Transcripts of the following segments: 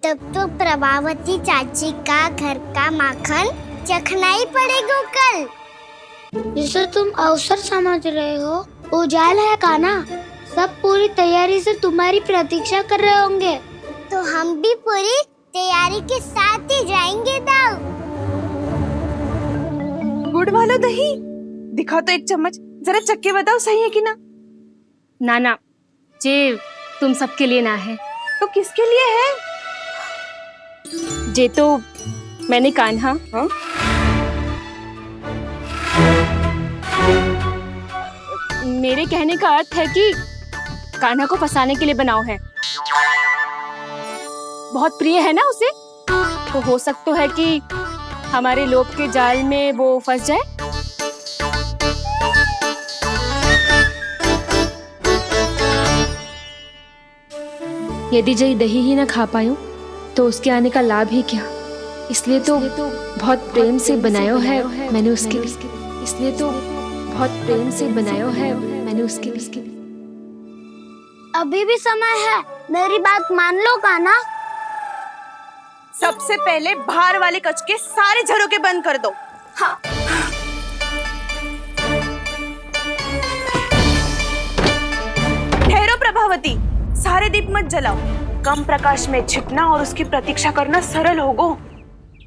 तब तो प्रभावती चाची का घर का माखन चखना ही पड़ेगा कल। जिसे तुम अवसर समझ रहे हो, उजाल है कान्हा। सब पूरी तैयारी से तुम्हारी प्रतीक्षा कर रहे होंगे। तो हम भी पूरी तैयारी के साथ ही जाएंगे दाऊ। गुड़ वाला दही दिखाओ तो एक चम्मच, जरा चक्के बताओ सही है कि ना। ना जे तुम सबके लिए ना है। तो किसके लिए है? जे तो मैंने कान्हा मेरे कहने का अर्थ है कि कान्हा को फंसाने के लिए बनाओ है। बहुत प्रिय है ना उसे, तो हो सकता है कि हमारे लोभ के जाल में वो फंस जाए। यदि जय दही ही ना खा पायो तो उसके आने का लाभ ही क्या। इसलिए तो बहुत प्रेम से बनायो है मैंने उसके लिए। इसलिए तो बहुत प्रेम से बनायो है मैंने उसके लिए। अभी भी समय है, मेरी बात मान लो कान्हा। सबसे पहले बाहर वाले कच के सारे झरोके बंद कर दो। हाँ। ठहरो प्रभावती, सारे दीप मत जलाओ। कम प्रकाश में छिपना और उसकी प्रतीक्षा करना सरल होगो।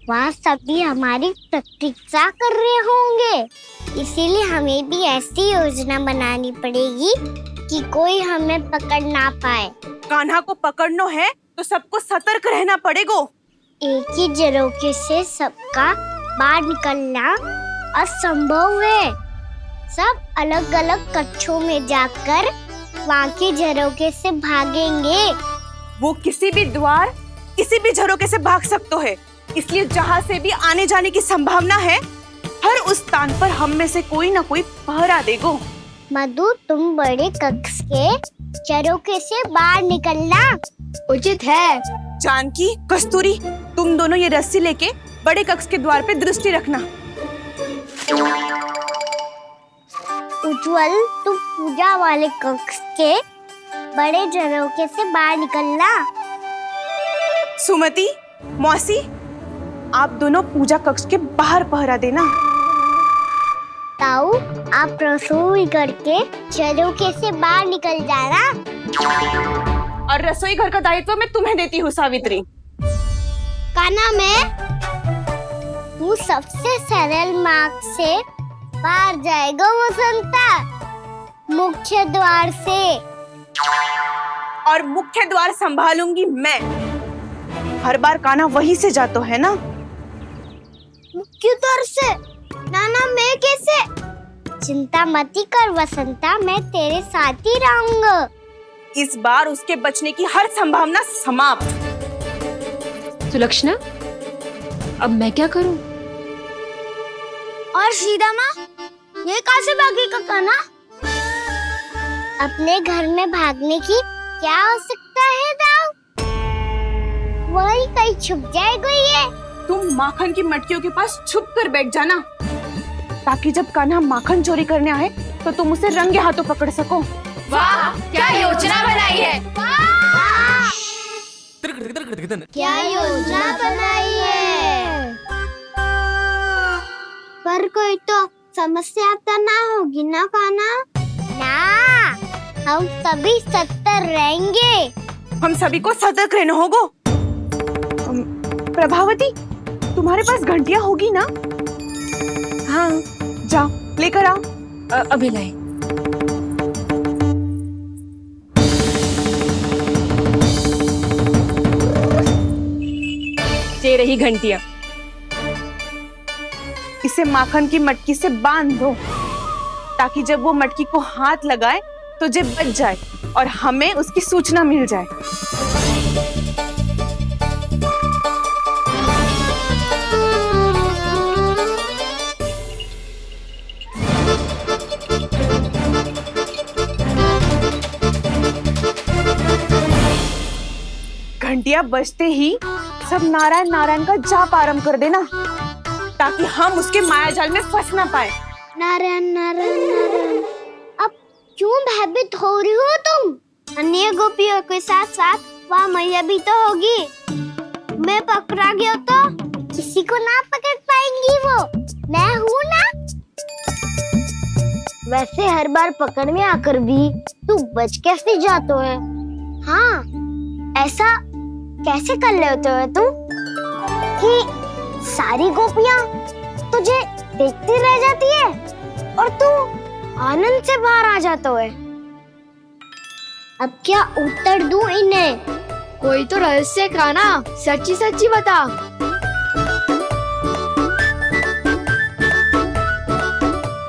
वहाँ सभी हमारी प्रतीक्षा कर रहे होंगे, इसीलिए हमें भी ऐसी योजना बनानी पड़ेगी कि कोई हमें पकड़ ना पाए। कान्हा को पकड़ना है तो सबको सतर्क रहना पड़ेगा। एक ही झरोखे से सबका बाहर निकलना असंभव है। सब अलग अलग कक्षों में जाकर वहाँ के झरोखे से भागेंगे। वो किसी भी द्वार, किसी भी झरोखे से भाग सकते है, इसलिए जहाँ से भी आने जाने की संभावना है, हर उस स्थान पर हम में से कोई ना कोई पहरा देगो। मधु, तुम बड़े कक्ष के झरोखे से बाहर निकलना उचित है। जानकी, कस्तूरी, तुम दोनों ये रस्सी लेके बड़े कक्ष के द्वार पे दृष्टि रखना। उज्जवल, तुम पूजा वाले कक्ष के बड़े झरोखे से बाहर निकलना। सुमति, मौसी, आप दोनों पूजा कक्ष के बाहर पहरा देना। ताऊ, आप रसोई करके झरोखे से बाहर निकल जाना। और रसोई घर का दायित्व मैं तुम्हें देती हूँ सावित्री। कान्हा, तू सबसे सरल मार्ग से बाहर जाएगा वसंता, मुख्य द्वार से। और मुख्य द्वार संभालूंगी मैं। हर बार कान्हा वहीं से जाता है ना। मुख्य द्वार से? नाना, मैं कैसे? चिंता मत कर वसंता, मैं तेरे साथ ही रहूंगा। इस बार उसके बचने की हर संभावना समाप्त। सुलक्षणा, अब मैं क्या करूं? और सीधा माँ, ये कहाँ से भागेगा कान्हा? अपने घर में भागने की क्या हो सकता है दाऊ? वही कहीं छुप जाएगा ये। तुम माखन की मटकियों के पास छुप कर बैठ जाना, ताकि जब कान्हा माखन चोरी करने आए तो तुम उसे रंगे हाथों पकड़ सको। वाह, क्या योजना बनाई है। क्या योजना बनाई है? पर कोई तो समस्या तो ना होगी ना कान्हा? ना, हम सभी सतर्क रहेंगे। हम सभी को सतर्क रहना होगा। प्रभावती, तुम्हारे पास घंटियां होगी ना? हाँ, जाओ लेकर आओ। अभी लाई। ये रही घंटियां। इसे माखन की मटकी से बांध दो, ताकि जब वो मटकी को हाथ लगाए तो जे बच जाए और हमें उसकी सूचना मिल जाए। घंटियां बजते ही सब नारायण नारायण का जाप आरंभ कर देना, ताकि हम उसके मायाजाल में फंस ना पाए। नारायण नारायण नारायण। अब क्यों भयभीत हो रही हो तुम? अन्य गोपियों के साथ साथ वहाँ मैया भी तो होगी। मैं पकड़ा गया तो किसी को ना पकड़ पाएंगी वो, मैं हूँ ना। वैसे हर बार पकड़ में आकर भी तू बच कैसे जाता है? हाँ, ऐसा कैसे कर लेते हो तू कि सारी गोपियां तुझे देखती रह जाती है और तू आनंद से बाहर आ जाता है? अब क्या उत्तर दूं इन्हें? कोई तो रहस्य काना, सच्ची सच्ची बता।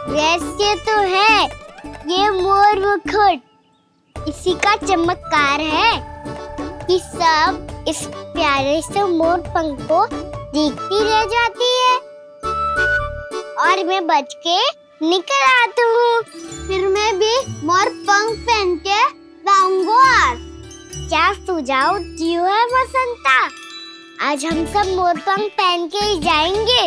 रहस्य तो है, ये मोर मुकुट इसी का चमत्कार है कि सब इस प्यारे से मोर पंख को देखती रह जाती है और मैं बच के निकल आता हूँ। फिर मैं भी मोर पंख पहन के गाऊंगा। क्या सुझाव दियो है बसंता? आज हम सब मोर पंख पहन के ही जाएंगे।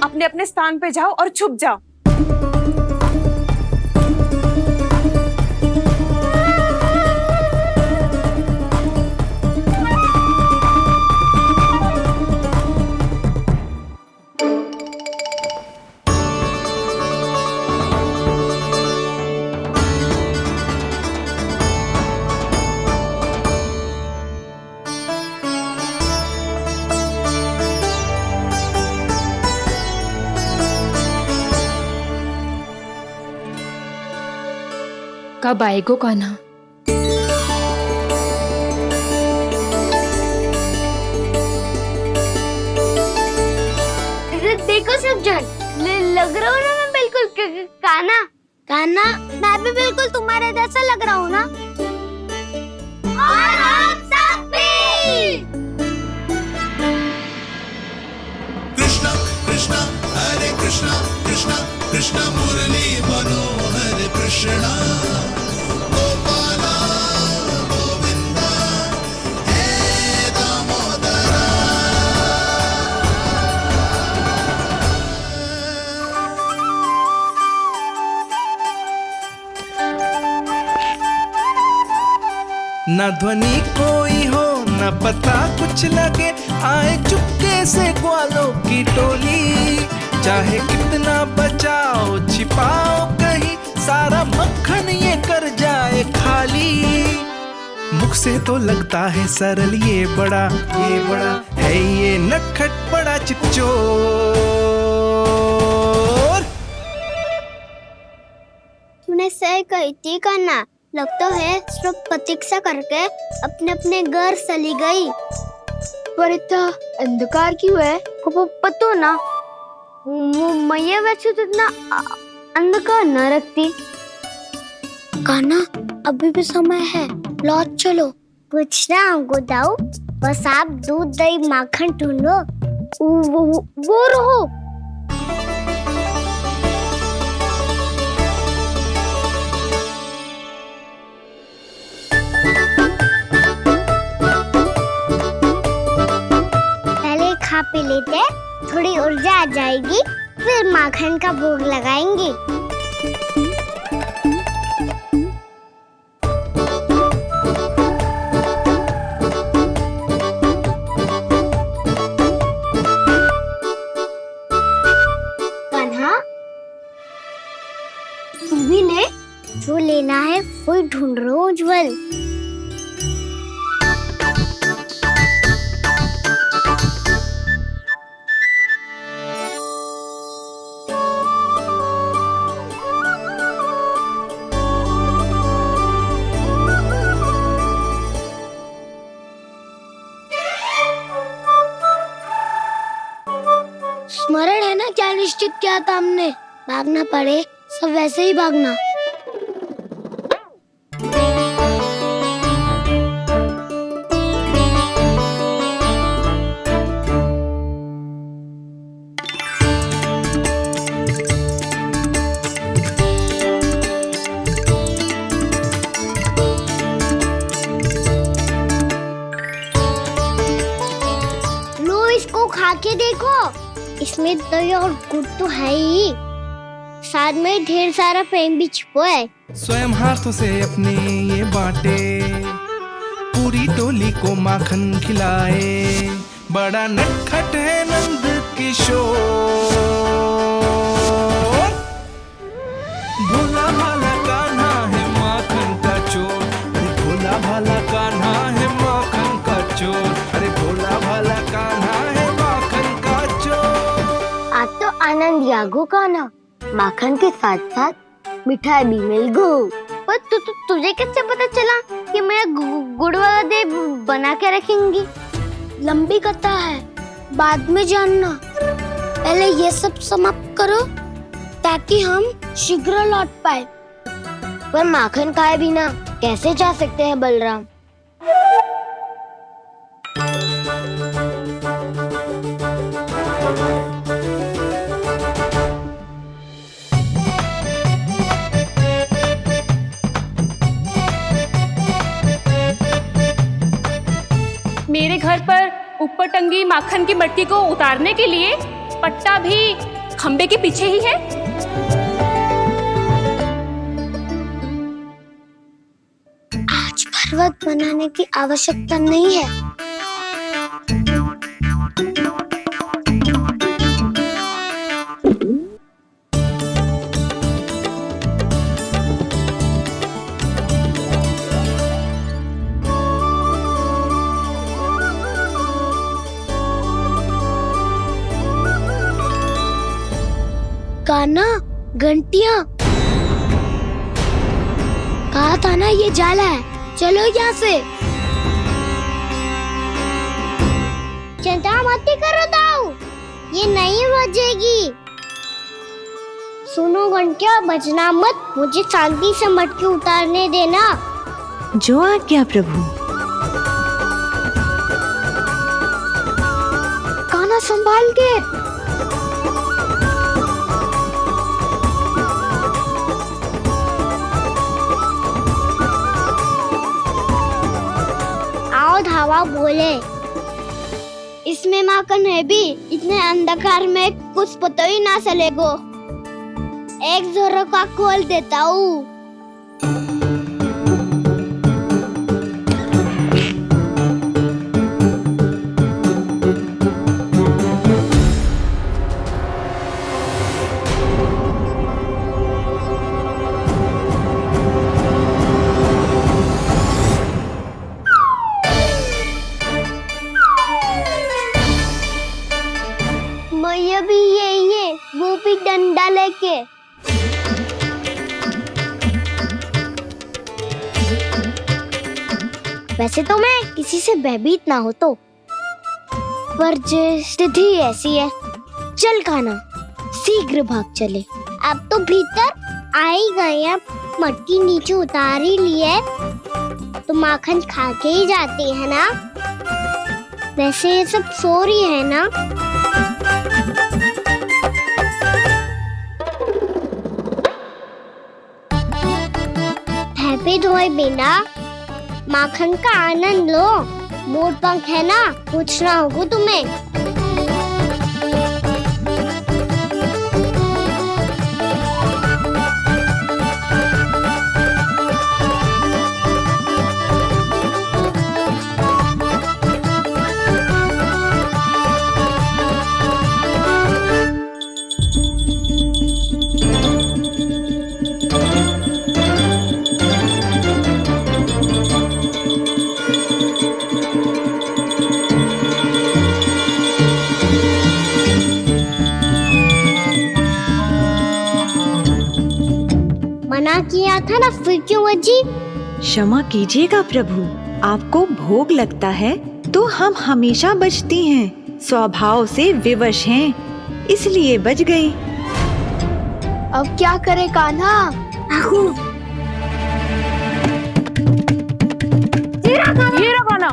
अपने अपने स्थान पे जाओ और छुप जाओ। कब आएगो कान्हा? देखो सब जन, लग रहा हूँ ना मैं बिल्कुल कान्हा। कान्हा, मैं भी बिल्कुल तुम्हारे जैसा लग रहा हूँ ना? और हम सब भी। कृष्णा कृष्णा हरे कृष्णा कृष्णा कृष्णा मुरली मनोहर कृष्णा गोपाला गोविंदा हे दामोदरा। न ध्वनि कोई हो न पता कुछ लगे, आए चुपके से ग्वालों की टोली। चाहे कितना बचाओ छिपाओ कहीं, सारा मक्खन ये कर जाए खाली। मुख से तो लगता है सरल, ये बड़ा है ये नटखट बड़ा चिच्चोर। तूने सही कही थी कान्हा, लगता है सब प्रतीक्षा करके अपने अपने घर चली गई। पर इतना अंधकार क्यों है? पतो ना, मैया वैसे तो इतना अंधकार न रखती। कान्हा, अभी भी समय है, लौट चलो। कुछ ना हमको दाऊ, बस आप दूध दही माखन ढूंढो। वो रहो। पहले खा पी लेते, थोड़ी ऊर्जा आ जाएगी, फिर माखन का भोग लगाएंगे। तू भी ले, जो लेना है वही ढूंढ रहा हूँ उज्जवल। स्मरण है ना क्या निश्चित किया था हमने? भागना पड़े सब वैसे ही भागना। लो, इसको खा के देखो, इसमें दही और गुड़ तो है ही, प्रसाद में ढेर सारा प्रेम भी छुपा है। स्वयं हाथों से अपने ये बांटे, पूरी टोली को माखन खिलाए। बड़ा नटखट है नंद किशोर, भोला भाला कान्हा है माखन का चोर। अरे भोला भाला कान्हा है माखन का चोर। अरे भोला भाला कान्हा है माखन का चोर। आज तो आनंद यागो का ना, माखन के साथ साथ मिठाई भी मिल गई। पर तुझे कैसे पता चला कि मैं गुड़ वाला देव बना के रखेंगी? लंबी कथा है, बाद में जानना। पहले ये सब समाप्त करो ताकि हम शीघ्र लौट पाए। पर माखन खाए बिना कैसे जा सकते हैं बलराम? मेरे घर पर ऊपर टंगी माखन की मटकी को उतारने के लिए पट्टा भी खंबे के पीछे ही है। आज पर्वत बनाने की आवश्यकता नहीं है। कान्हा, घंटियां, कहा था ना ये जाला है। चलो यहाँ से। चिंता मत करो दाऊ, ये नहीं बजेगी। सुनो घंटिया, बजना मत, मुझे शांति से मटकी उतारने देना। जो आज्ञा प्रभु। कान्हा संभाल के। धावा बोले, इसमें माखन है भी। इतने अंधकार में कुछ पता ही ना चलेगो। एक जोरों का खोल देता हूँ। मैया भी यही है, वो भी डंडा लेके। वैसे तो मैं किसी से भयभीत ना हो तो, पर स्थिति ऐसी है। चल कान्हा, शीघ्र भाग चले। अब तो भीतर आ ही गए हैं, मटकी नीचे उतार ही लिए तो माखन खा के ही जाते हैं ना। वैसे ये सब सो रही है ना। हैप्पी धोए बिना माखन का आनंद लो। मोर पंख है ना, पूछना होगा तुम्हें। मना किया था ना, फिर क्यों बजी? क्षमा कीजिएगा प्रभु, आपको भोग लगता है तो हम हमेशा बजती हैं। स्वभाव से विवश हैं, इसलिए बज गई। अब क्या करे कान्हा? ये रहा कान्हा।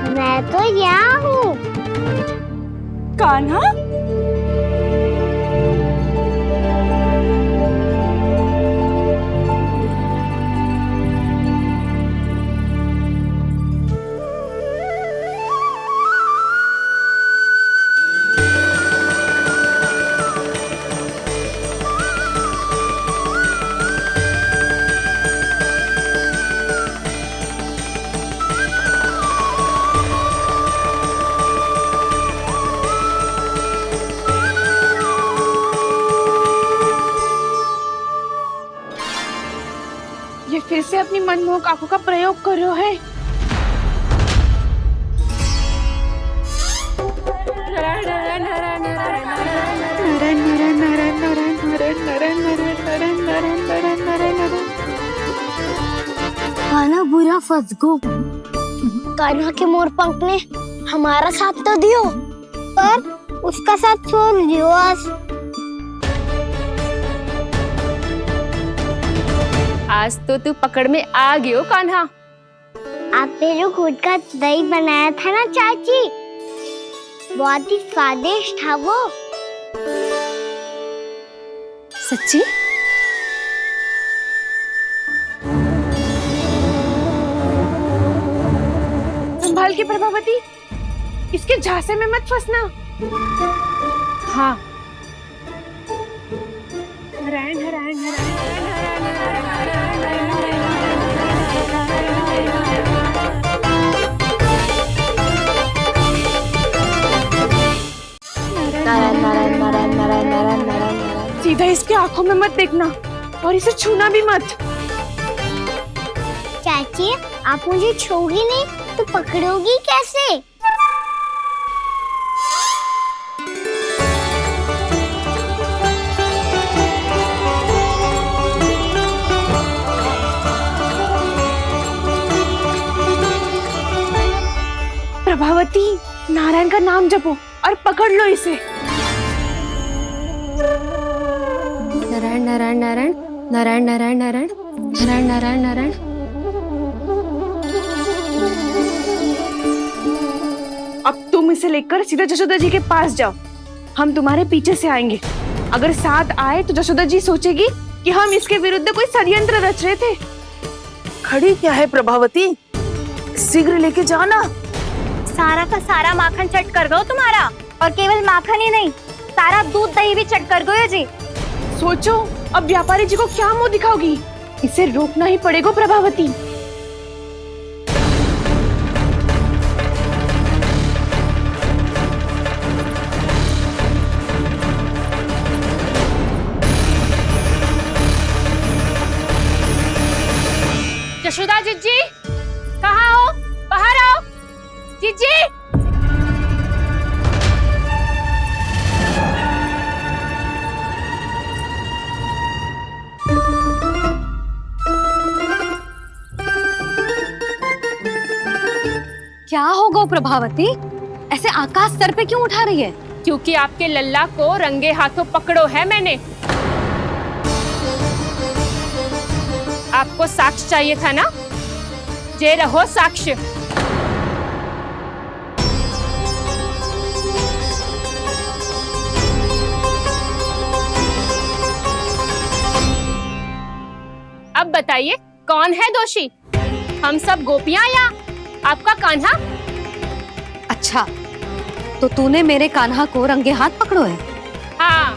मैं तो यहाँ हूँ। कान्हा? ये फिर से अपनी मनमोहक आंखों का प्रयोग कर रहे है। कान्हा बुरा फंस गो। कान्हा के मोर पंख ने हमारा साथ तो दियो, पर उसका साथ छोड़ दियो आज तो तू पकड़ में आ गयो कान्हा। आपने जो खुद का दही बनाया था ना चाची, बहुत ही स्वादिष्ट था वो। सच्ची? संभाल के प्रभावती, इसके झांसे में मत फंसना। हाँ। नारायण नारायण सीधा इसके आंखों में मत देखना और इसे छूना भी मत। चाची, आप मुझे छोगी नहीं तो पकड़ोगी कैसे? प्रभावती, नारायण का नाम जपो और पकड़ लो इसे। नारायण नारायण नारायण नारायण नारायण नारायण नारायण नारायण नारायण। अब तुम इसे लेकर सीधा जशोदा जी के पास जाओ, हम तुम्हारे पीछे से आएंगे। अगर साथ आए तो जशोदा जी सोचेगी कि हम इसके विरुद्ध कोई षड्यंत्र रच रहे थे। खड़ी क्या है प्रभावती, शीघ्र लेके जाओ ना। सारा का सारा माखन चट कर गो तुम्हारा, और केवल माखन ही नहीं, सारा दूध दही भी चट कर गो जी। सोचो अब व्यापारी जी को क्या मुंह दिखाओगी, इसे रोकना ही पड़ेगा प्रभावती। यशोदा जीजी, कहाँ हो? बाहर आओ जीजी। क्या होगा प्रभावती, ऐसे आकाश सर पे क्यों उठा रही है? क्योंकि आपके लल्ला को रंगे हाथों पकड़ो है मैंने। आपको साक्ष्य चाहिए था ना, जे रहो साक्ष्य। अब बताइए कौन है दोषी, हम सब गोपियां या आपका कान्हा? अच्छा, तो तूने मेरे कान्हा को रंगे हाथ पकड़ो है? हाँ।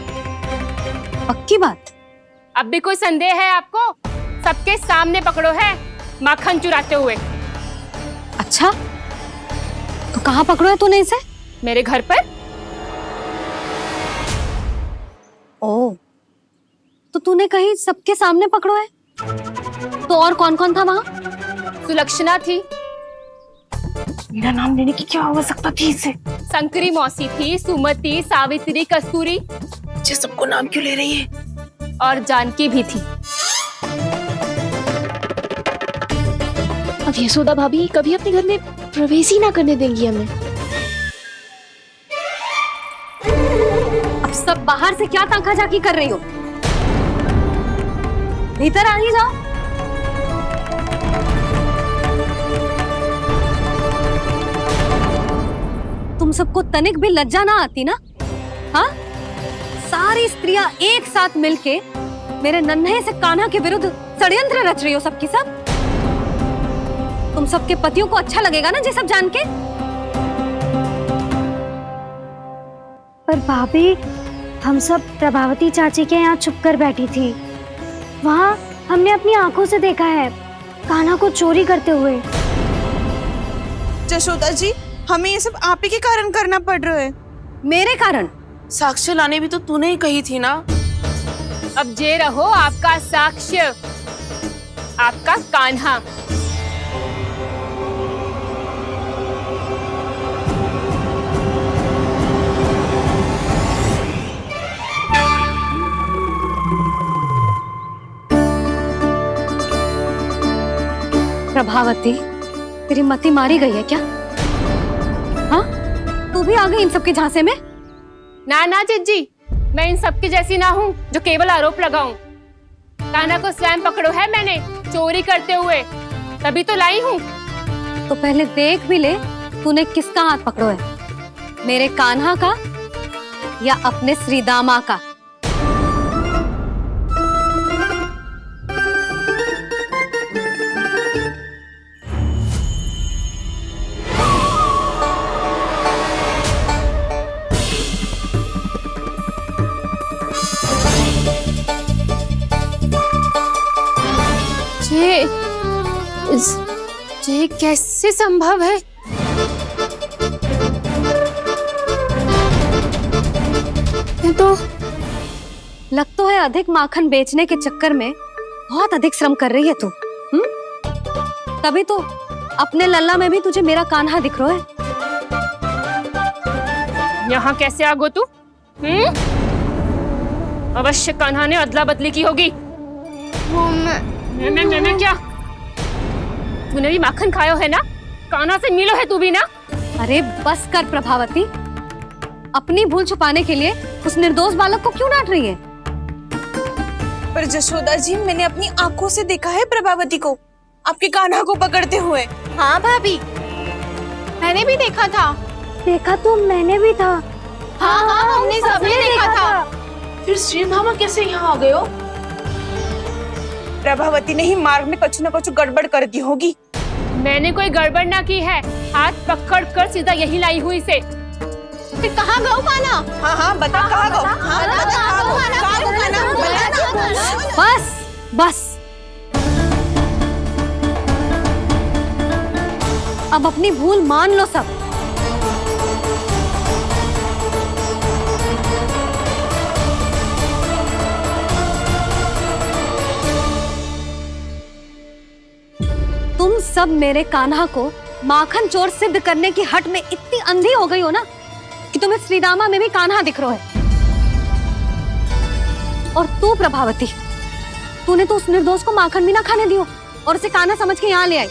पक्की बात? अब भी कोई संदेह है आपको? सबके सामने पकड़ो है, माखन चुराते हुए। अच्छा, तो कहाँ पकड़ो है तूने इसे? मेरे घर पर। ओ, तो तूने कहीं सबके सामने पकड़ो है? तो और कौन कौन था वहाँ? सुलक्षणा थी। मेरा नाम लेने की क्या आवश्यकता थी इसे? संकरी मौसी थी, सुमति, सावित्री, कस्तूरी। ये सबको नाम क्यों ले रही है? और जानकी भी थी। अब यशोदा भाभी कभी अपने घर में प्रवेश ही ना करने देंगी हमें। अब सब बाहर से क्या ताका झाकी कर रही हो? भीतर आ ही जाओ। तुम तुम सबको तनिक भी लज्जा ना आती ना? हाँ, सारी स्त्रियां एक साथ मिलके मेरे नन्हे से कान्हा के विरुद्ध षड्यंत्र रच रही हो सबकी सब। तुम सबके पतियों को अच्छा लगेगा ना ये सब जान के? पर भाभी, हम सब प्रभावती चाची के यहाँ छुप कर बैठी थी। वहाँ हमने अपनी आंखों से देखा है कान्हा को चोरी करते हुए। जशोदा जी, हमें ये सब आप ही के कारण करना पड़ रहा है। मेरे कारण? साक्ष्य लाने भी तो तूने ही कही थी ना। अब जे रहो आपका साक्ष्य, आपका कान्हा। प्रभावती, तेरी मति मारी गई है क्या? हाँ, तू भी आ गई इन सबके झांसे में? ना ना जिज्जी, मैं इन सबकी जैसी ना हूँ जो केवल आरोप लगाऊं। कान्हा को स्वयं पकड़ो है मैंने चोरी करते हुए, तभी तो लाई हूँ। तो पहले देख भी ले तूने किसका हाथ पकड़ो है, मेरे कान्हा का या अपने श्रीदामा का? ये कैसे संभव है? ये तो लग तो है अधिक माखन बेचने के चक्कर में बहुत अधिक श्रम कर रही है तू। तभी तो अपने लल्ला में भी तुझे मेरा कान्हा दिख रहा है। यहाँ कैसे आ गो तू? अवश्य कान्हा ने अदला बदली की होगी। मैं क्या? तूने भी माखन खायो है ना? कान्हा से मिलो है तू भी ना? अरे बस कर प्रभावती, अपनी भूल छुपाने के लिए उस निर्दोष बालक को क्यों डांट रही है? पर जशोदा जी, मैंने अपनी आंखों से देखा है प्रभावती को आपके कान्हा को पकड़ते हुए। हाँ भाभी, मैंने भी देखा था। देखा तो मैंने भी था। हाँ, हमने सबने देखा था। फिर श्रीधामा कैसे यहाँ आ गए हो? प्रभावती ने ही मार्ग में कुछ न कुछ गड़बड़ कर दी होगी। मैंने कोई गड़बड़ ना की है, हाथ पकड़ कर सीधा यही लाई हुई से। फिर कहाँ गऊ कान्हा? हाँ, बता कहाँ गऊ? हाँ, बता कहाँ गऊ कान्हा? बता ना। बस बस, अब अपनी भूल मान लो सब। तुम सब मेरे कान्हा को माखन चोर सिद्ध करने की हट में इतनी अंधी हो गई हो ना कि तुम्हें श्रीदामा में भी कान्हा दिख रहा है। और तू प्रभावती, तूने तो उस निर्दोष को माखन भी ना खाने दियो और उसे कान्हा समझ के यहाँ ले आई।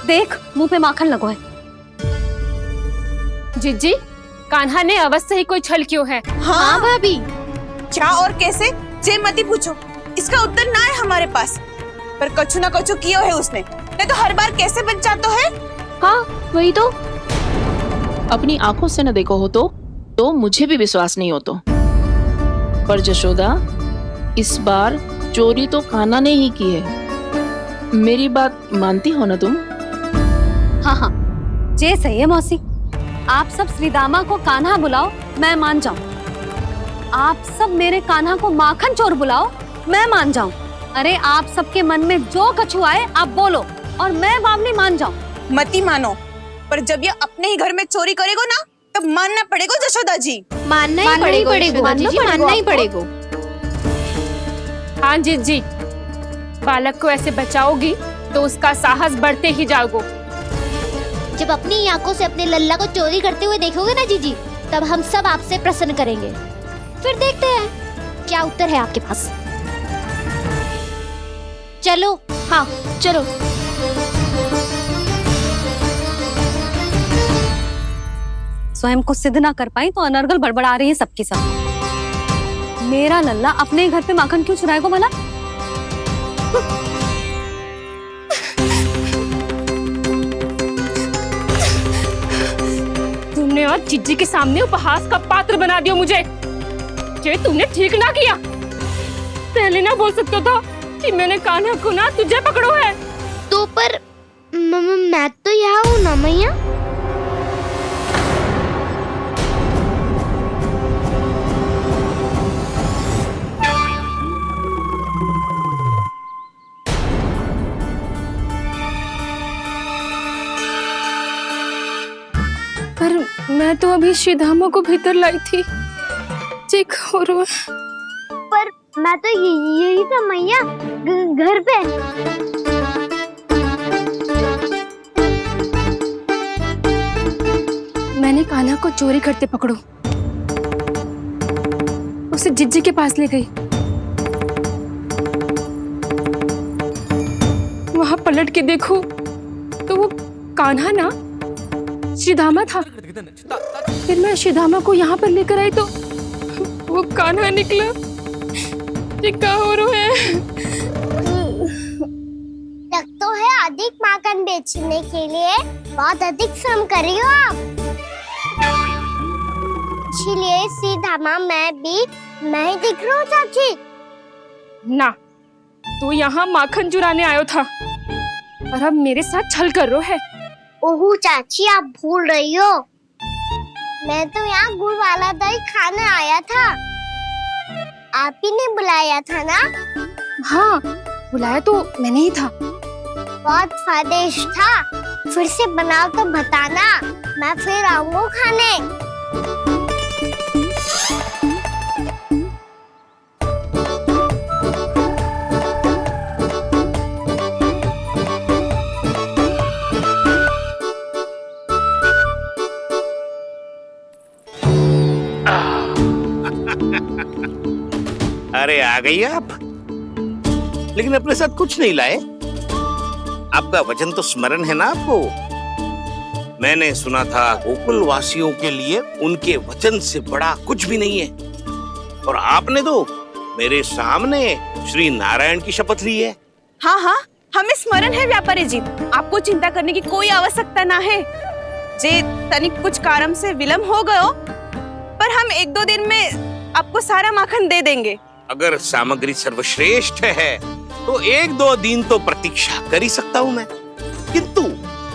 देख, मुंह पे माखन लगो है। जिज्जी, कान्हा ने अवश्य ही कोई छल क्यों है। हाँ भाभी, क्या और कैसे? जे मती पूछो, इसका उत्तर ना है हमारे पास। पर कछु ना कछु कियो है उसने, नहीं तो हर बार कैसे बच जाता है। हाँ वही तो, अपनी आंखों से न देखो हो तो मुझे भी विश्वास नहीं हो तो। पर जशोदा, इस बार चोरी तो कान्हा ने ही की है। मेरी बात मानती हो ना तुम? हाँ, जे सही है मौसी। आप सब श्रीदामा को कान्हा बुलाओ, मैं मान जाऊं। आप सब मेरे कान्हा को माखन चोर बुलाओ, मैं मान जाऊं। अरे आप सबके मन में जो कछु आए आप बोलो और मैं बावली मान जाऊं। मती मानो, पर जब ये अपने ही घर में चोरी करेगो ना, तब मानना पड़ेगा जशोदा जी। मानना ही पड़ेगा। हाँ जिज्जी, बालक को ऐसे बचाओगी तो उसका साहस बढ़ते ही जाओगे। जब अपनी आंखों से अपने लल्ला को चोरी करते हुए देखोगे ना जीजी, तब हम सब आपसे प्रसन्न करेंगे। फिर देखते हैं क्या उत्तर है आपके पास। चलो, हाँ चलो। स्वयं को सिद्ध ना कर पाई तो अनर्गल बड़बड़ा रही है सबकी सब। मेरा लल्ला अपने घर पे माखन क्यों चुराएगा भला? तुमने आज जिज्जी के सामने उपहास का पात्र बना दिया मुझे। ये तुमने ठीक ना किया। पहले ना बोल सकता था कि मैंने कान्हा को ना तुझे पकड़ो है। तो पर मैं तो यहाँ हूँ ना मैया। पर मैं तो अभी श्रीधामा को भीतर लाई थी। चेक हो रहा है। पर मैं तो यही था मैया, घर पे। मैंने कान्हा को चोरी करते पकड़ो, उसे जिज्जी के पास ले गई। वहां पलट के देखो तो वो कान्हा ना श्रीधामा था। फिर मैं श्रीधामा को यहाँ पर लेकर आई तो वो कान्हा निकला। ये क्या हो रहा है? लग तो है अधिक माखन बेचने के लिए बहुत अधिक श्रम कर रही हो आप। इसलिए श्रीधामा मैं ही दिख रहा हूँ चाची। ना, तू यहाँ माखन चुराने आयो था और अब मेरे साथ छल कर रहा है। ओह चाची, आप भूल रही हो, मैं तो यहाँ गुड़ वाला दही खाने आया था। आप ही ने बुलाया था ना? हाँ, बुलाया तो मैंने ही था। बहुत स्वादिष्ट था। फिर से बनाओ तो बताना, मैं फिर आऊंगा खाने। अरे आ गई आप, लेकिन अपने साथ कुछ नहीं लाए। आपका वचन तो स्मरण है ना आपको? मैंने सुना था गोकुल वासियों के लिए उनके वचन से बड़ा कुछ भी नहीं है। और आपने तो मेरे सामने श्री नारायण की शपथ ली है। हाँ हाँ, हमें स्मरण है व्यापारी जी। आपको चिंता करने की कोई आवश्यकता ना है। जे तनिक कुछ कारण से विलंब हो गयो, पर हम 1-2 दिन में आपको सारा माखन दे देंगे। अगर सामग्री सर्वश्रेष्ठ है तो 1-2 दिन तो प्रतीक्षा कर ही सकता हूँ मैं, किंतु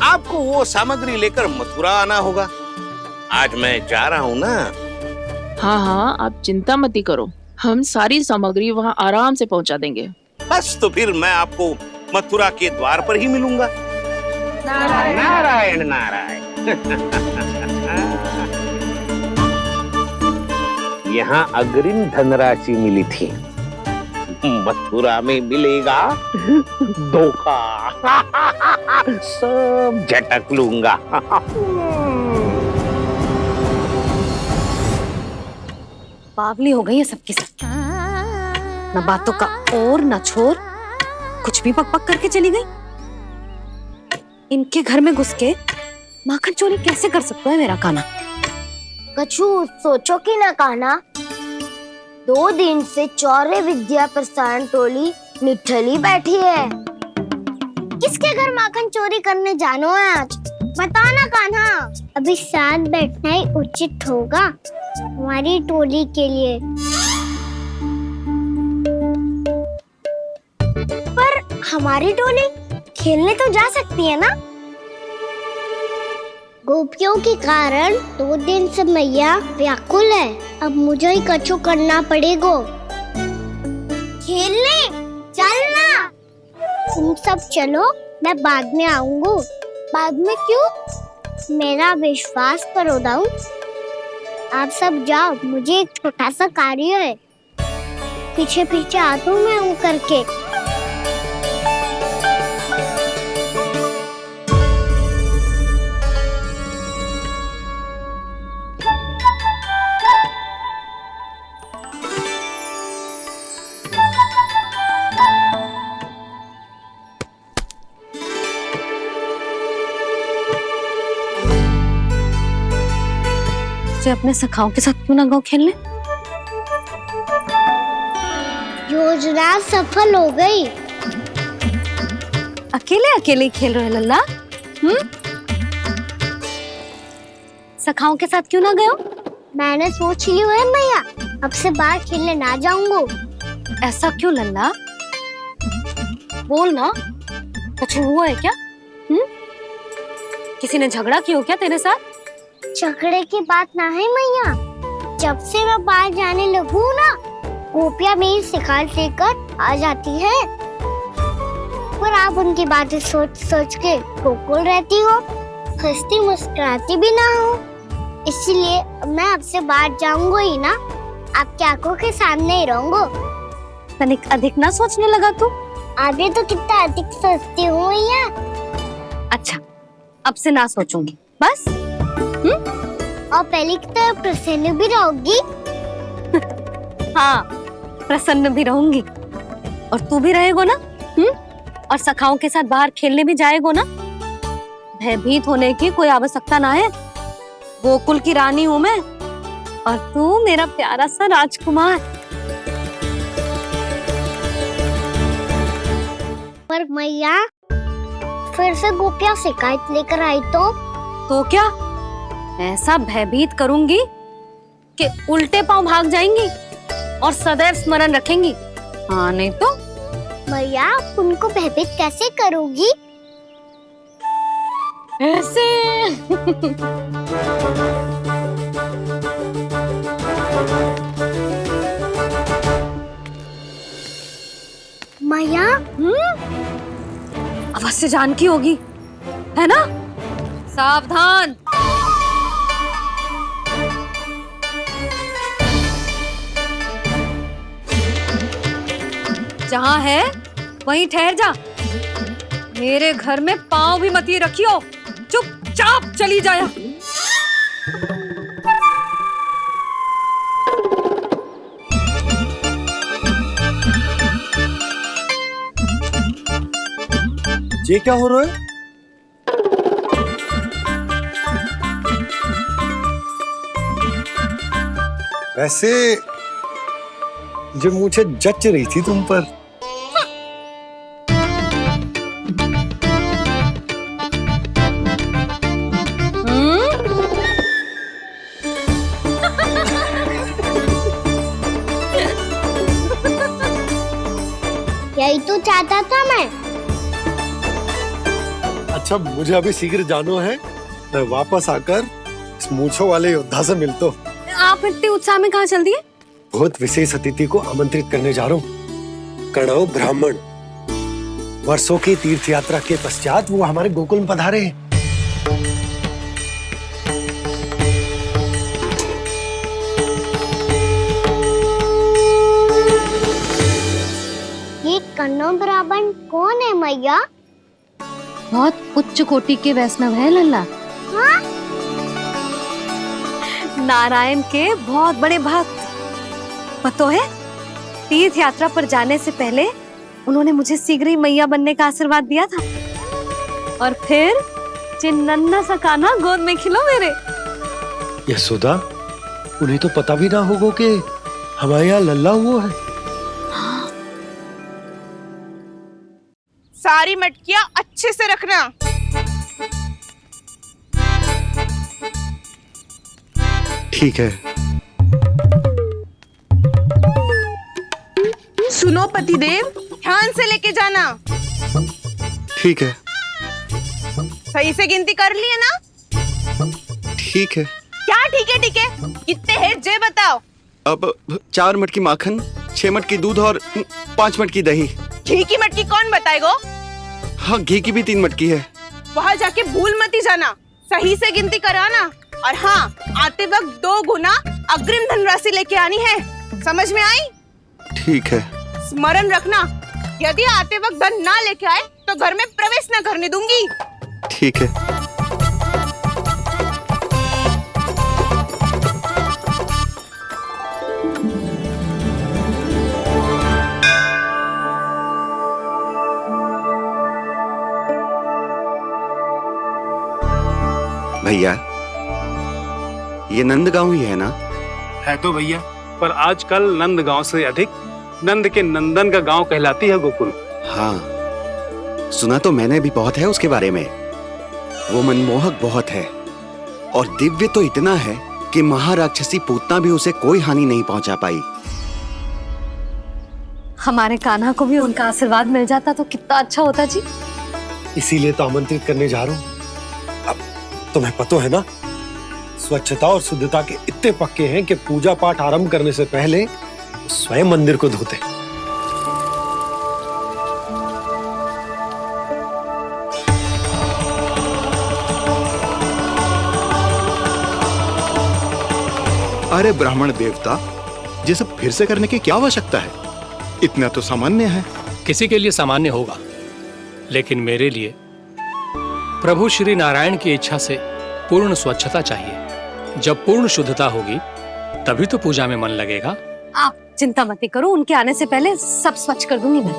आपको वो सामग्री लेकर मथुरा आना होगा। आज मैं जा रहा हूँ ना। हाँ हाँ, आप चिंता मत करो, हम सारी सामग्री वहाँ आराम से पहुँचा देंगे। बस तो फिर मैं आपको मथुरा के द्वार पर ही मिलूंगा। नारायण नारायण। यहाँ अग्रिम धनराशि मिली थी, मथुरा में मिलेगा धोखा। सब झटक लूंगा। बावली हो गई है सबकी सब। न बातों का और न छोर, कुछ भी पक पक करके चली गई। इनके घर में घुस के माखन चोरी कैसे कर सकता है मेरा कान्हा? कछु सोचो कि ना कान्हा, 2 दिन से चौरे विद्या प्रसारण टोली निठली बैठी है। किसके घर माखन चोरी करने जानो है आज? बताओ ना कान्हा। अभी साथ बैठना ही उचित होगा हमारी टोली के लिए। पर हमारी टोली खेलने तो जा सकती है ना? गोपियों के कारण 2 दिन से मैया व्याकुल है। अब मुझे ही कछु करना पड़ेगा। खेलने चलना। तुम सब चलो, मैं बाद में आऊंगा। बाद में क्यों? मेरा विश्वास करो दाऊ। आप सब जाओ, मुझे एक छोटा सा कार्य है। पीछे पीछे आता हूँ मैं हूँ करके। अपने सखाओं के साथ क्यों ना गाँव खेलने? योजना सफल हो गई। अकेले अकेले खेल रहे लल्ला? सखाओं के साथ क्यों ना गए हो? मैंने सोच लिया है मैया, अब से बाहर खेलने ना जाऊंगा। ऐसा क्यों लल्ला? बोल ना, कुछ हुआ है क्या? किसी ने झगड़ा किया हो क्या तेरे साथ? झगड़े की बात ना है मैया, जब से मैं बाहर जाने लगू ना, गोपियां मेरी शिकायत लेकर आ जाती है। पर आप उनकी बातें सोच सोच के गोकुल रहती हो, हंसती मुस्कुराती भी ना हो। इसलिए मैं आपसे बाहर जाऊंगा ही ना, आपकी आंखों के सामने ही रहूंगा। तनिक अधिक ना सोचने लगा तू? आगे तो कितना अधिक सोचती हूँ मैया। अच्छा, अब से ना सोचूंगी बस। और पहले की तरह प्रसन्न भी रहोगी। हाँ, प्रसन्न भी रहूंगी। और तू भी रहेगो ना? और सखाओं के साथ बाहर खेलने भी जाएगो ना? भयभीत होने की कोई आवश्यकता ना है। गोकुल की रानी हूँ मैं, और तू मेरा प्यारा सा राजकुमार। पर मैया, फिर से गोपियां शिकायत लेकर आई तो क्या ऐसा भयभीत करूंगी कि उल्टे पांव भाग जाएंगी और सदैव स्मरण रखेंगी? हाँ नहीं तो? मैया, आप उनको भयभीत कैसे करोगी? ऐसे। मैया, अवश्य जानकी होगी, है ना? सावधान। जहाँ है वहीं ठहर जा। मेरे घर में पाँव भी मत ही रखियो, चुपचाप चली जाया। ये क्या हो रहा है? वैसे जो मुझे जच रही थी तुम पर। यही तो चाहता था मैं। अच्छा, मुझे अभी शीघ्र जाना है। मैं वापस आकर इस मूंछों वाले योद्धा से मिलता हूँ। आप इतने उत्साह में कहाँ चल दिए? बहुत विशेष अतिथि को आमंत्रित करने जा रहा हूँ। कणव ब्राह्मण, वर्षों की तीर्थ यात्रा के पश्चात वो हमारे गोकुल में पधारे हैं। ये कन्नौ ब्राह्मण कौन है मैया? बहुत उच्च कोटि के वैष्णव है लल्ला। हाँ? नारायण के बहुत बड़े भक्त। पता है, तीर्थ यात्रा पर जाने से पहले उन्होंने मुझे शीघ्र ही मैया बनने का आशीर्वाद दिया था। और फिर चिन्नन्ना सा कान्हा गोद में खिलो मेरे। यशोदा, उन्हें तो पता भी ना होगा कि हमारे यहाँ लल्ला हुआ है। सारी मटकियां अच्छे से रखना। ठीक है। सुनो पतिदेव, ध्यान से लेके जाना। ठीक है। सही से गिनती कर लिए ना? ठीक है। क्या ठीक है? ठीक है, कितने हैं जे बताओ। अब 4 मटकी माखन, 6 मटकी दूध और 5 मटकी दही। घी की मटकी कौन बताएगो? हाँ, घी की भी 3 मटकी है। वहाँ जाके भूल मत ही जाना, सही से गिनती कराना। और हाँ, आते वक्त 2 गुना अग्रिम धनराशि लेके आनी है। समझ में आई? ठीक है। स्मरण रखना, यदि आते वक्त धन ना लेके आए तो घर में प्रवेश ना करने दूंगी। ठीक है। भैया, ये नंदगांव ही है ना? है तो भैया, पर आजकल नंदगांव से अधिक नंद के नंदन का गांव कहलाती है गोकुल। हाँ, सुना तो मैंने भी बहुत है उसके बारे में। वो मनमोहक बहुत है और दिव्य तो इतना है कि महाराक्षसी पूतना भी उसे कोई हानि नहीं पहुंचा पाई। हमारे कान्हा को भी उनका आशीर्वाद मिल जाता तो कितना अच्छा होता जी। इसीलिए तो आमंत्रित करने जा रहा हूँ। अब तुम्हें पता है ना, स्वच्छता और शुद्धता के इतने पक्के हैं कि पूजा पाठ आरंभ करने से पहले वो स्वयं मंदिर को धोते। अरे ब्राह्मण देवता, ये सब फिर से करने की क्या आवश्यकता है? इतना तो सामान्य है। किसी के लिए सामान्य होगा, लेकिन मेरे लिए प्रभु श्री नारायण की इच्छा से पूर्ण स्वच्छता चाहिए। जब पूर्ण शुद्धता होगी तभी तो पूजा में मन लगेगा। आप चिंता मत करो, उनके आने से पहले सब स्वच्छ कर दूंगी मैं।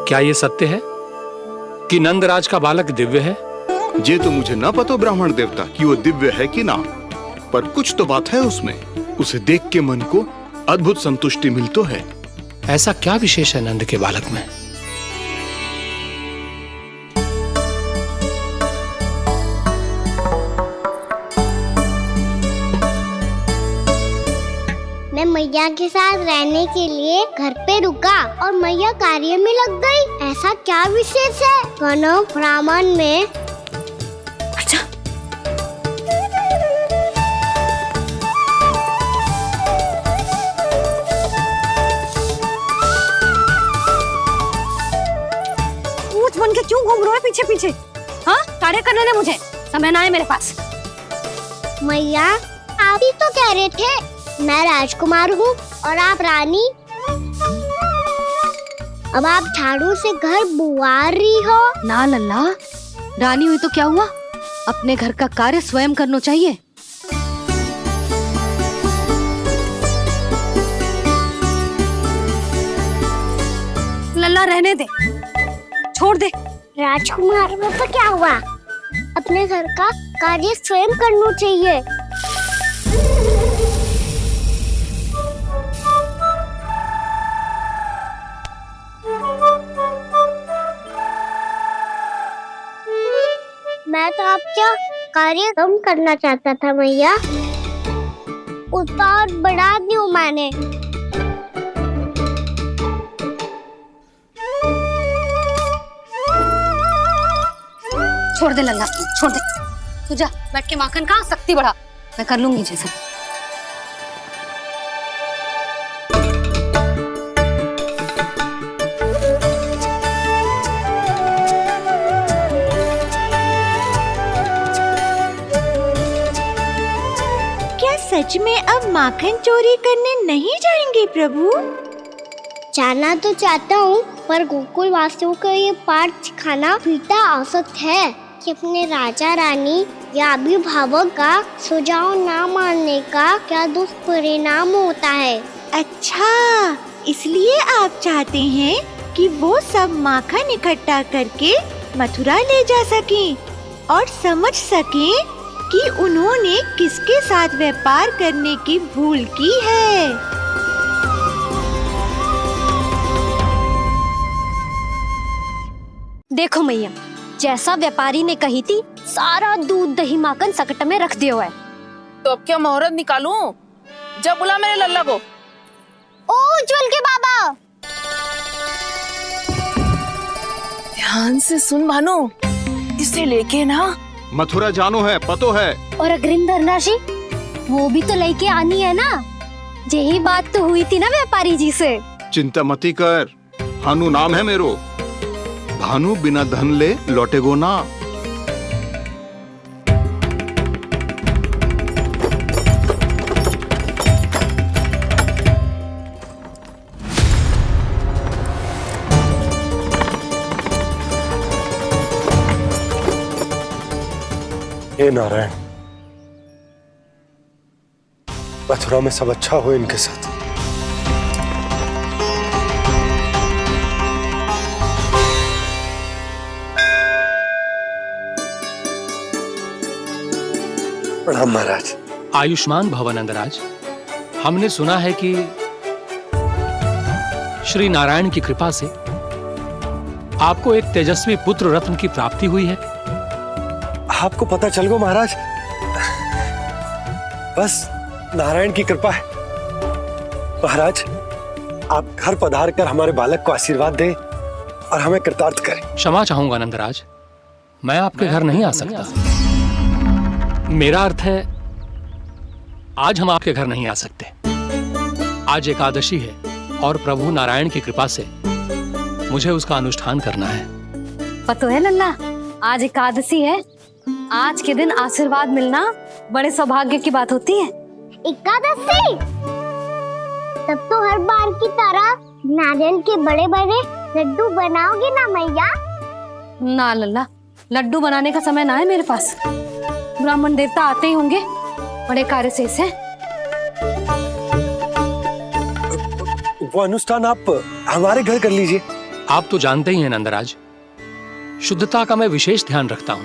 क्या ये सत्य है कि नंदराज का बालक दिव्य है? ये तो मुझे ना पता ब्राह्मण देवता कि वो दिव्य है कि ना, पर कुछ तो बात है उसमें। उसे देख के मन को अद्भुत संतुष्टि मिल तो है। ऐसा क्या विशेष है नंद के बालक में? मैं मैया के साथ रहने के लिए घर पे रुका और मैया कार्य में लग गई। ऐसा क्या विशेष है कनव ब्राह्मण में? अच्छा, ऊंट बन के क्यों घूम रहे हो पीछे पीछे? हाँ, कार्य करने दे मुझे, समय ना है मेरे पास। मैया, आप ही तो कह रहे थे मैं राजकुमार हूँ और आप रानी। अब आप झाड़ू से घर बुआ रही हो। ना लल्ला, रानी हुई तो क्या हुआ, अपने घर का कार्य स्वयं करना चाहिए। लल्ला रहने दे, छोड़ दे। राजकुमार में तो क्या हुआ, अपने घर का कार्य स्वयं करना चाहिए। मैं तो आपका कार्य कम करना चाहता था मैया, उतना और बढ़ा दूं मैंने। छोड़ दे लल्ला, छोड़ दे। तू जा बैठ के माखन खा, शक्ति बढ़ा, मैं कर लूंगी जैसे। सच में अब माखन चोरी करने नहीं जाएंगे प्रभु? जाना तो चाहता हूँ, पर गोकुल वासियों को ये पाठ सिखाना पिता औसत है कि अपने राजा रानी या अभिभावक का सुझाव ना मानने का क्या दुष्परिणाम होता है। अच्छा, इसलिए आप चाहते हैं कि वो सब माखन इकट्ठा करके मथुरा ले जा सकें और समझ सकें कि उन्होंने किसके साथ व्यापार करने की भूल की है। देखो मैया, जैसा व्यापारी ने कही थी, सारा दूध दही माखन सकट में रख दिया है। तो अब क्या मुहूर्त निकालूं? जब बुला मेरे लल्ला को। ओ उज्जवल के बाबा, ध्यान से सुन भानु, इसे लेके ना मथुरा जानो है, पतो है। और अग्रिम धनराशि वो भी तो लेके आनी है ना। यही बात तो हुई थी ना व्यापारी जी से। चिंता मती कर, भानु नाम है मेरो। भानु बिना धन ले लौटेगो ना। हे नारायण, मथुरा में सब अच्छा हो इनके साथ। प्रणाम महाराज। आयुष्मान भव नंदराज। हमने सुना है कि श्री नारायण की कृपा से आपको एक तेजस्वी पुत्र रत्न की प्राप्ति हुई है। आपको पता चल गो महाराज। बस नारायण की कृपा है। महाराज, आप घर पधार कर हमारे बालक को आशीर्वाद दें और हमें कृतार्थ करें। क्षमा चाहूंगा नंदराज, मैं आपके घर नहीं आ सकता। मेरा अर्थ है, आज हम आपके घर नहीं आ सकते। आज एकादशी है और प्रभु नारायण की कृपा से मुझे उसका अनुष्ठान करना है। पता है लल्ला, आज एकादशी है। आज के दिन आशीर्वाद मिलना बड़े सौभाग्य की बात होती है। एकादशी? तब तो हर बार की तरह नारियल के बड़े बड़े लड्डू बनाओगे ना मैया? ना लल्ला, लड्डू बनाने का समय ना है मेरे पास। ब्राह्मण देवता आते ही होंगे, बड़े कार्य शेष है। वो अनुष्ठान आप हमारे घर कर लीजिए। आप तो जानते ही हैं नंदराज, शुद्धता का मैं विशेष ध्यान रखता हूं।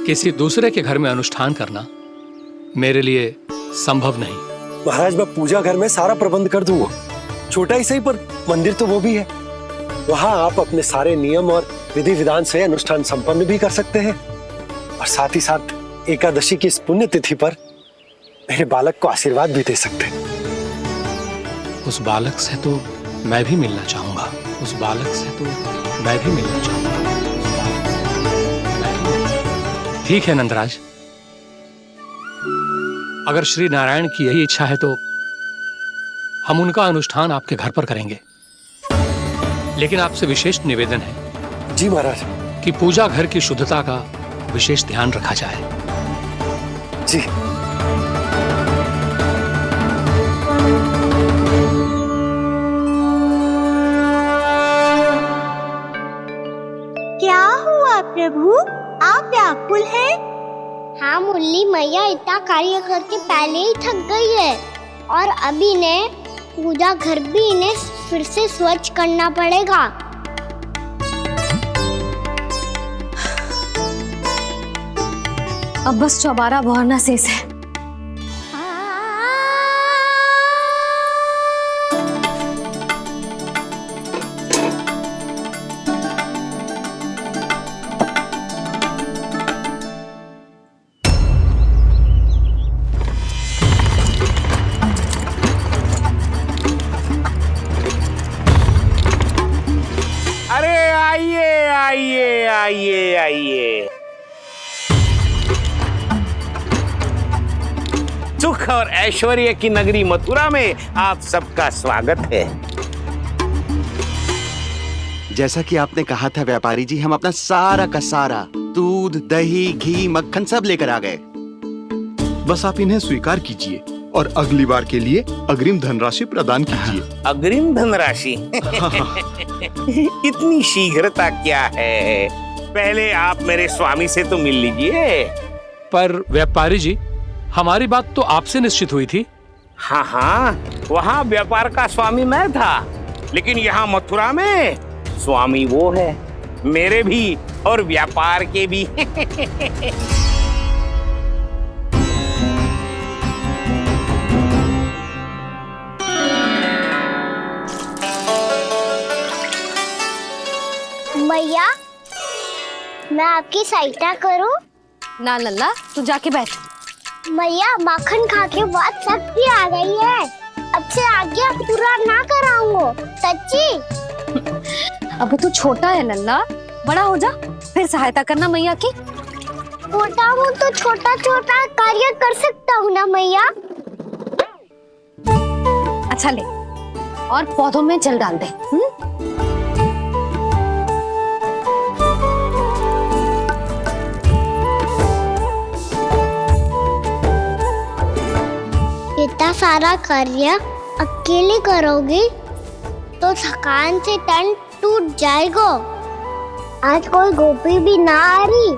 किसी दूसरे के घर में अनुष्ठान करना मेरे लिए संभव नहीं। महाराज, मैं पूजा घर में सारा प्रबंध कर दूंगा। छोटा ही सही, पर मंदिर तो वो भी है। वहां आप अपने सारे नियम और विधि विधान से अनुष्ठान संपन्न भी कर सकते हैं और साथ ही साथ एकादशी की इस पुण्य तिथि पर मेरे बालक को आशीर्वाद भी दे सकते हैं। उस बालक से तो मैं भी मिलना चाहूंगा। उस बालक से तो मैं भी मिलना चाहूंगा। ठीक है नंदराज, अगर श्री नारायण की यही इच्छा है तो हम उनका अनुष्ठान आपके घर पर करेंगे। लेकिन आपसे विशेष निवेदन है। जी महाराज। कि पूजा घर की शुद्धता का विशेष ध्यान रखा जाए। जी। क्या हुआ प्रभु, आप व्याकुल हैं? हाँ मुरली, मैया इतना कार्य करके पहले ही थक गई है और अभी ने पूजा घर भी इन्हें फिर से स्वच्छ करना पड़ेगा। अब बस चौबारा बहाना शेष है। अरे आइए आइए आइए आइए। सुख और ऐश्वर्य की नगरी मथुरा में आप सबका स्वागत है। जैसा कि आपने कहा था व्यापारी जी, हम अपना सारा का सारा दूध, दही, घी, मक्खन सब लेकर आ गए। बस आप इन्हें स्वीकार कीजिए और अगली बार के लिए अग्रिम धनराशि प्रदान कीजिए। अग्रिम धनराशि? इतनी शीघ्रता क्या है? पहले आप मेरे स्वामी से तो मिल लीजिए। पर व्यापारी जी, हमारी बात तो आपसे निश्चित हुई थी। हाँ हाँ, वहाँ व्यापार का स्वामी मैं था, लेकिन यहाँ मथुरा में स्वामी वो है, मेरे भी और व्यापार के भी। मैया, मैं आपकी सहायता करूं? ना लल्ला, तू जाके बैठ। मैया, माखन खा के बहुत शक्ति आ गई है। अब से आगे पूरा ना कराऊंगा, सच्ची। अबे तू छोटा है लल्ला, बड़ा हो जा फिर सहायता करना मैया की। छोटा हूँ तो छोटा छोटा कार्य कर सकता हूँ ना मैया। अच्छा ले, और पौधों में जल डाल दे। इतना सारा कार्य अकेले करोगी तो थकान से तन टूट जाएगा। आज कोई गोपी भी ना आ रही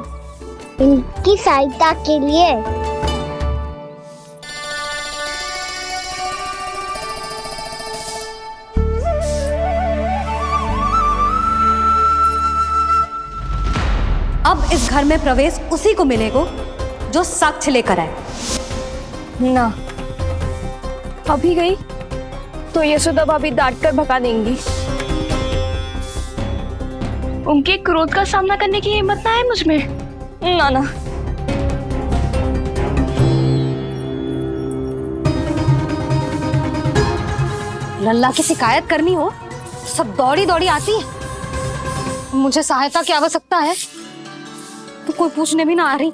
इनकी सहायता के लिए। अब इस घर में प्रवेश उसी को मिलेगा जो साक्ष्य लेकर आए। ना, अभी गई तो यशोदा भाभी डांट कर भगा देंगी। उनके क्रोध का सामना करने की हिम्मत ना है मुझ में। नाना। लल्ला की शिकायत करनी हो सब दौड़ी दौड़ी आती है। मुझे सहायता की आवश्यकता है तो कोई पूछने भी ना आ रही।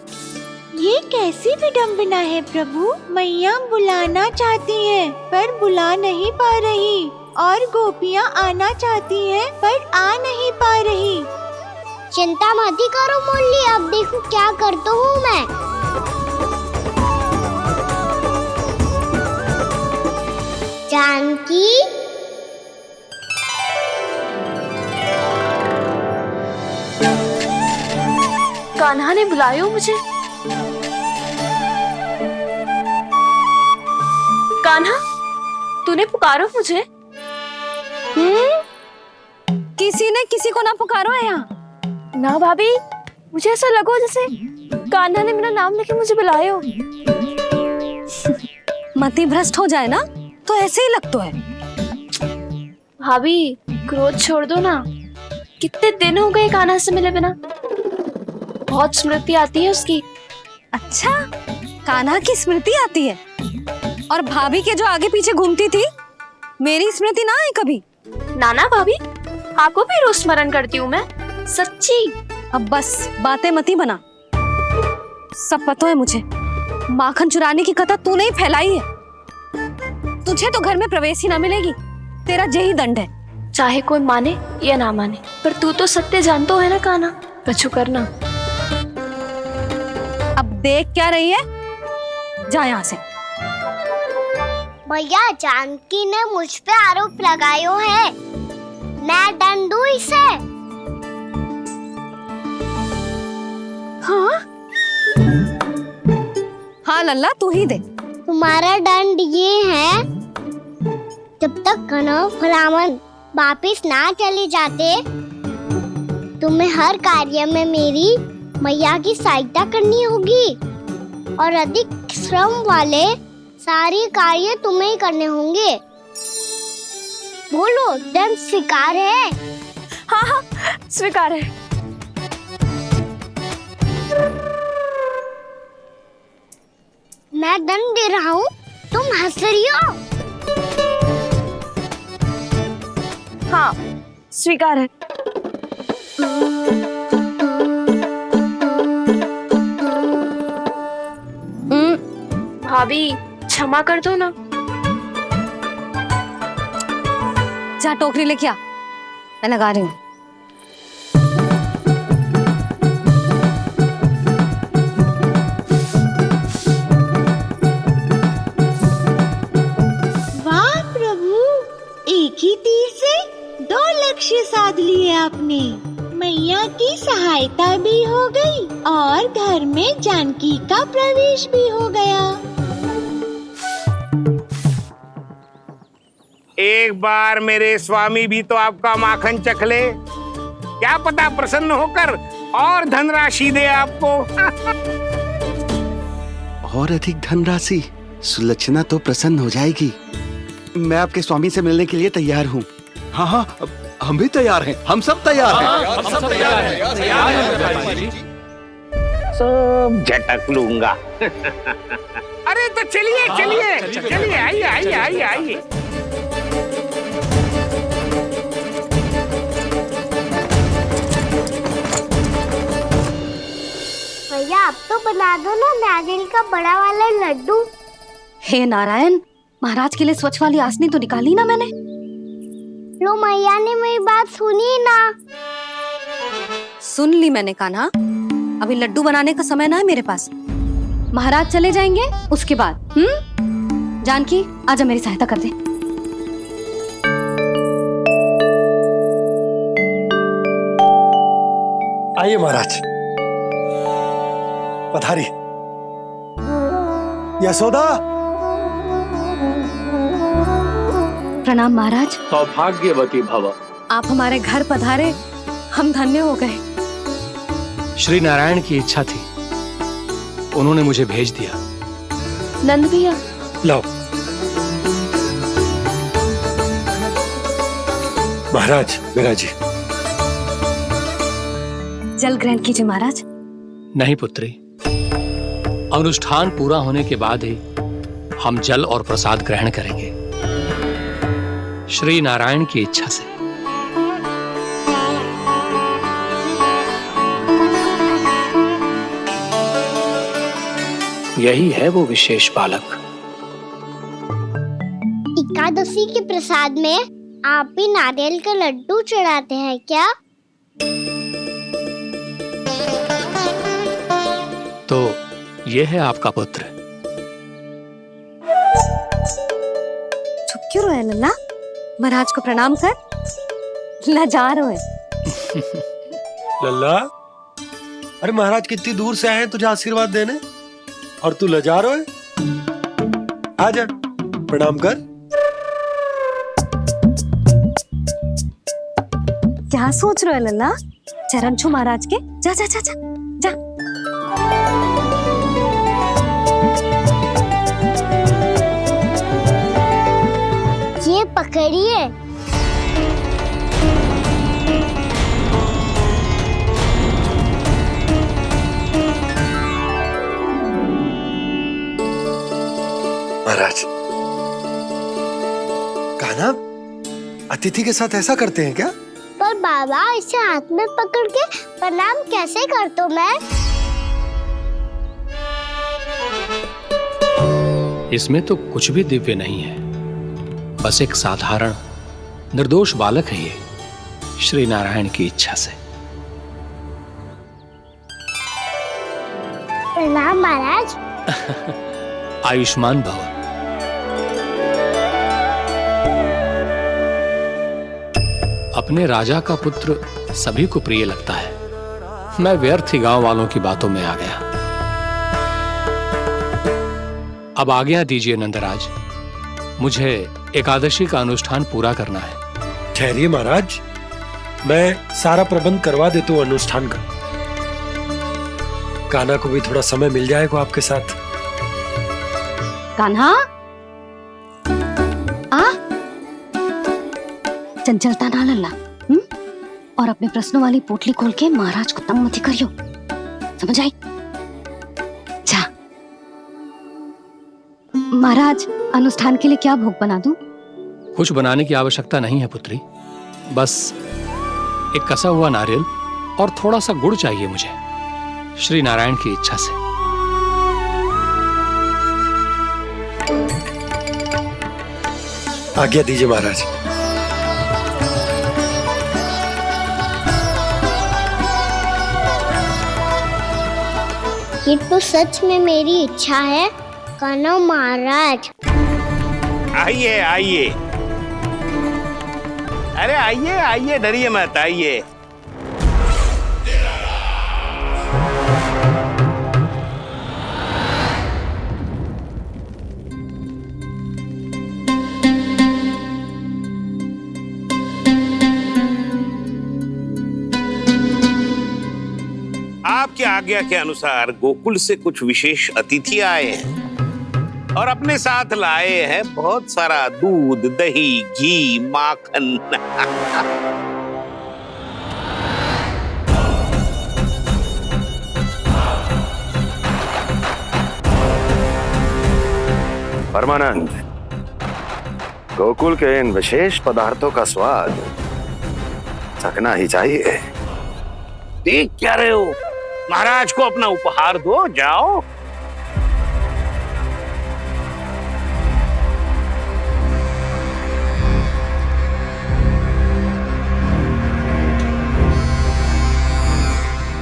ये कैसी विडंबना है प्रभु। मैया बुलाना चाहती हैं पर बुला नहीं पा रही और गोपियाँ आना चाहती हैं पर आ नहीं पा रही। चिंता मत ही करो मुरली, अब देखो क्या करता हूँ मैं। जानकी, कान्हा ने बुलायो मुझे। कान्हा, तूने पुकारो मुझे। किसी ने किसी को ना पुकारो है यहाँ। ना भाभी, मुझे ऐसा लगो जैसे कान्हा ने मेरा नाम लेके मुझे बुलायो। मति भ्रष्ट हो जाए ना तो ऐसे ही लगता है। भाभी, क्रोध छोड़ दो ना। कितने दिन हो गए कान्हा से मिले बिना। बहुत स्मृति आती है उसकी। अच्छा, कान्हा की स्मृति आती है और भाभी के जो आगे पीछे घूमती थी मेरी स्मृति ना आई कभी। नाना भाभी, आपको भी रोज स्मरण करती हूँ मैं, सच्ची। अब बस बातें मती बना। सब पता है मुझे। माखन चुराने की कथा तूने ही फैलाई है। तुझे तो घर में प्रवेश ही ना मिलेगी। तेरा यही दंड है। चाहे कोई माने या ना माने, पर तू तो सत्य जानतो है ना कान्हा। कछु करना। अब देख क्या रही है, जा यहाँ से। भैया, जानकी ने मुझ पे आरोप लगायो है, मैं दंड दूं इसे। हाँ हाँ लल्ला, तू ही दे। तुम्हारा दंड ये है, जब तक कनव फलावन वापिस ना चले जाते, तुम्हें हर कार्य में मेरी मैया की सहायता करनी होगी और अधिक श्रम वाले सारे कार्य तुम्हें ही करने होंगे। बोलो, दंड स्वीकार है? हाँ हाँ, स्वीकार है। मैं दंड दे रहा हूँ, तुम हंस रही हो? हाँ, स्वीकार है। भाभी, क्षमा कर दो ना। जा टोकरी लेके आ, मैं लगा रही हूँ। वाह प्रभु, एक ही तीर से 2 लक्ष्य साध लिए आपने। मैया की सहायता भी हो गई और घर में जानकी का प्रवेश भी हो गया। एक बार मेरे स्वामी भी तो आपका माखन चख ले, क्या पता प्रसन्न होकर और धनराशि दे आपको। और अधिक धनराशि? सुलक्षणा तो प्रसन्न हो जाएगी। मैं आपके स्वामी से मिलने के लिए तैयार हूँ। हाँ हाँ, हम भी तैयार हैं। हम सब तैयार हैं। हम सब तैयार हैं। सब झटक लूंगा। अरे तो चलिए चलिए चलिए, आइए आइए आइए आइए। भैया, अब तो बना दो ना नारियल का बड़ा वाला लड्डू। हे नारायण, महाराज के लिए स्वच्छ वाली आसनी तो निकाली ना मैंने। लो, मैया ने मेरी बात सुनी ना। सुन ली मैंने कान्हा। अभी लड्डू बनाने का समय ना है मेरे पास। महाराज चले जाएंगे उसके बाद। जानकी, आजा मेरी सहायता कर दे। आइए महाराज, पधारी। यशोदा। प्रणाम महाराज। सौभाग्यवती भव। आप हमारे घर पधारे, हम धन्य हो गए। श्री नारायण की इच्छा थी, उन्होंने मुझे भेज दिया। नंद भैया, लाओ। महाराज, मेरा जी। जल ग्रहण कीजिए महाराज। नहीं पुत्री, अनुष्ठान पूरा होने के बाद ही हम जल और प्रसाद ग्रहण करेंगे, श्री नारायण की इच्छा से। यही है वो विशेष बालक। एकादशी के प्रसाद में आप भी नारियल का लड्डू चढ़ाते हैं क्या? तो ये है आपका पुत्र। चुप क्यों रहे लल्ला? महाराज को प्रणाम कर। लाजार है। लल्ला, अरे महाराज कितनी दूर से आए हैं तुझे आशीर्वाद देने, और तू लजा रहा है? आजा, प्रणाम कर। क्या सोच रहे हो लल्ला? चरण छू महाराज के। जा जा जा जा जा। ये पकड़िए। महाराज, कान्हा अतिथि के साथ ऐसा करते हैं क्या? पर बाबा, इसे हाथ में पकड़ के प्रणाम कैसे करता हूँ मैं? इसमें तो कुछ भी दिव्य नहीं है, बस एक साधारण निर्दोष बालक है ये, श्री नारायण की इच्छा से। प्रणाम महाराज। आयुष्मान भव। अपने राजा का पुत्र सभी को प्रिय लगता है। मैं व्यर्थ ही गांव वालों की बातों में आ गया। अब आज्ञा दीजिए नंदराज, मुझे एकादशी का अनुष्ठान पूरा करना है। ठहरिए महाराज, मैं सारा प्रबंध करवा देता हूँ अनुष्ठान का। कान्हा को भी थोड़ा समय मिल जाएगा आपके साथ। कान्हा, आ चंचलता ना लल्ला। और अपने प्रश्नों वाली पोटली खोल के महाराज को तंग मत करियो, समझ आई? जा। महाराज, अनुष्ठान के लिए क्या भोग बना दूं? कुछ बनाने की आवश्यकता नहीं है पुत्री, बस एक कसा हुआ नारियल और थोड़ा सा गुड़ चाहिए मुझे, श्री नारायण की इच्छा से। आज्ञा दीजिए महाराज। ये तो सच में मेरी इच्छा है कान्हा महाराज। आइए आइए, अरे आइए आइए, डरिए मत, आइए। आपकी आज्ञा के अनुसार गोकुल से कुछ विशेष अतिथि आए हैं और अपने साथ लाए हैं बहुत सारा दूध, दही, घी, माखन। परमानंद, गोकुल के इन विशेष पदार्थों का स्वाद चखना ही चाहिए। देख क्या रहे हो? महाराज को अपना उपहार दो, जाओ।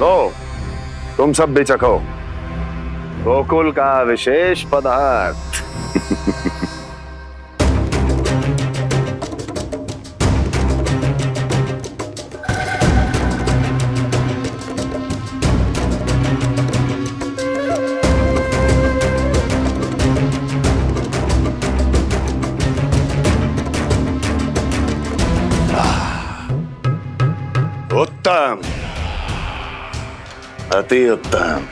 लो, तुम सब भी चखो गोकुल का विशेष पदार्थ। उत्तम, अति उत्तम।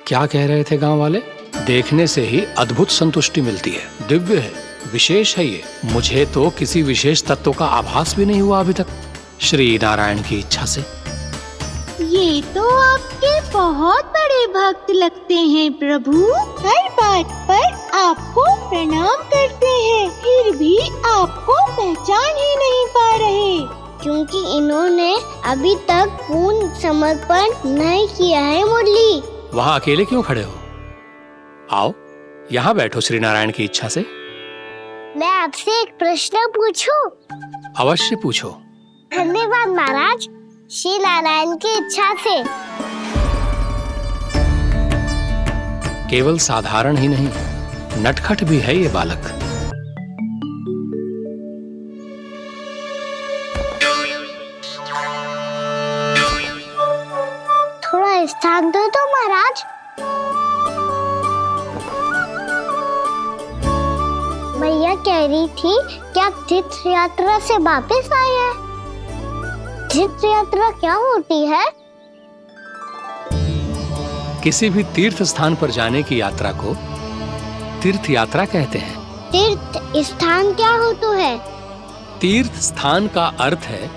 क्या कह रहे थे गांव वाले? देखने से ही अद्भुत संतुष्टि मिलती है, दिव्य है, विशेष है ये। मुझे तो किसी विशेष तत्व का आभास भी नहीं हुआ अभी तक, श्री नारायण की इच्छा से। ये तो आपके बहुत बड़े भक्त लगते हैं प्रभु। हर बात पर आपको प्रणाम करते हैं, फिर भी आपको पहचान ही नहीं पा रहे। क्योंकि इन्होंने अभी तक पूर्ण समर्पण नहीं किया है मुरली। वहाँ अकेले क्यों खड़े हो? आओ यहाँ बैठो श्री नारायण की इच्छा से। मैं आपसे एक प्रश्न पूछूं? अवश्य पूछो। धन्यवाद महाराज, श्री नारायण की इच्छा से। केवल साधारण ही नहीं, नटखट भी है ये बालक। थोड़ा स्थान दो तो महाराज। भैया कह रही थी कि आप तीर्थ यात्रा से वापस आए हैं। तीर्थ यात्रा क्या होती है? किसी भी तीर्थ स्थान पर जाने की यात्रा को तीर्थ यात्रा कहते हैं। तीर्थ स्थान क्या होता है? तीर्थ स्थान का अर्थ है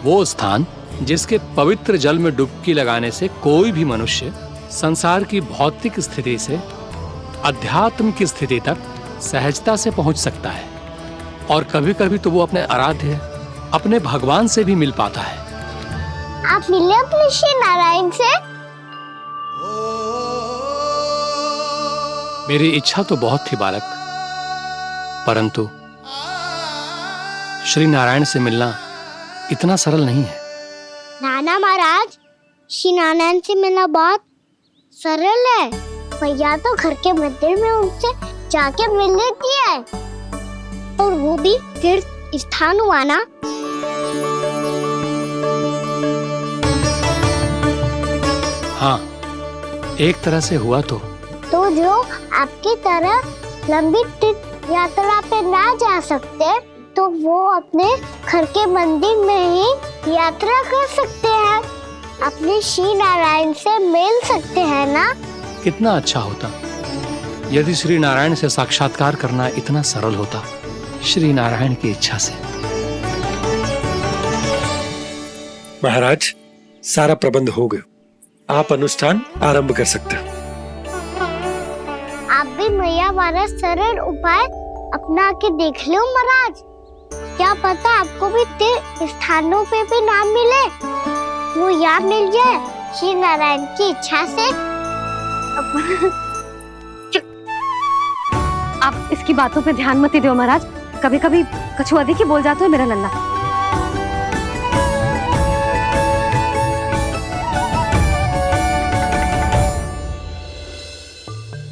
वो स्थान जिसके पवित्र जल में डुबकी लगाने से कोई भी मनुष्य संसार की भौतिक स्थिति से अध्यात्म की स्थिति तक सहजता से पहुंच सकता है, और कभी कभी तो वो अपने आराध्य, अपने भगवान से भी मिल पाता है। आप मिले अपने श्री नारायण से? मेरी इच्छा तो बहुत थी बालक, परंतु श्री नारायण से मिलना इतना सरल नहीं है। नाना महाराज, श्री नारायण से मिलना बहुत सरल है। भैया तो घर के मंदिर में उनसे जाके मिल लेती है, और वो भी तीर्थ स्थान हुआ ना। हाँ, एक तरह से हुआ तो जो आपकी तरह लंबी तीर्थ यात्रा पे ना जा सकते, तो वो अपने घर के मंदिर में ही यात्रा कर सकते हैं, अपने श्री नारायण से मिल सकते हैं ना। कितना अच्छा होता यदि श्री नारायण से साक्षात्कार करना इतना सरल होता, श्री नारायण की इच्छा से। महाराज, सारा प्रबंध हो गया, आप अनुष्ठान आरंभ कर सकते हैं। आप भी मैया हमारा सरल उपाय अपना के देख लो महाराज। क्या पता आपको भी तीर्थ स्थानों पे भी नाम मिले, वो याद मिल जाए श्री नारायण की इच्छा से। आप इसकी बातों पे ध्यान मत दो महाराज, कभी कभी कछुआ देखी बोल जाता है मेरा लल्ला।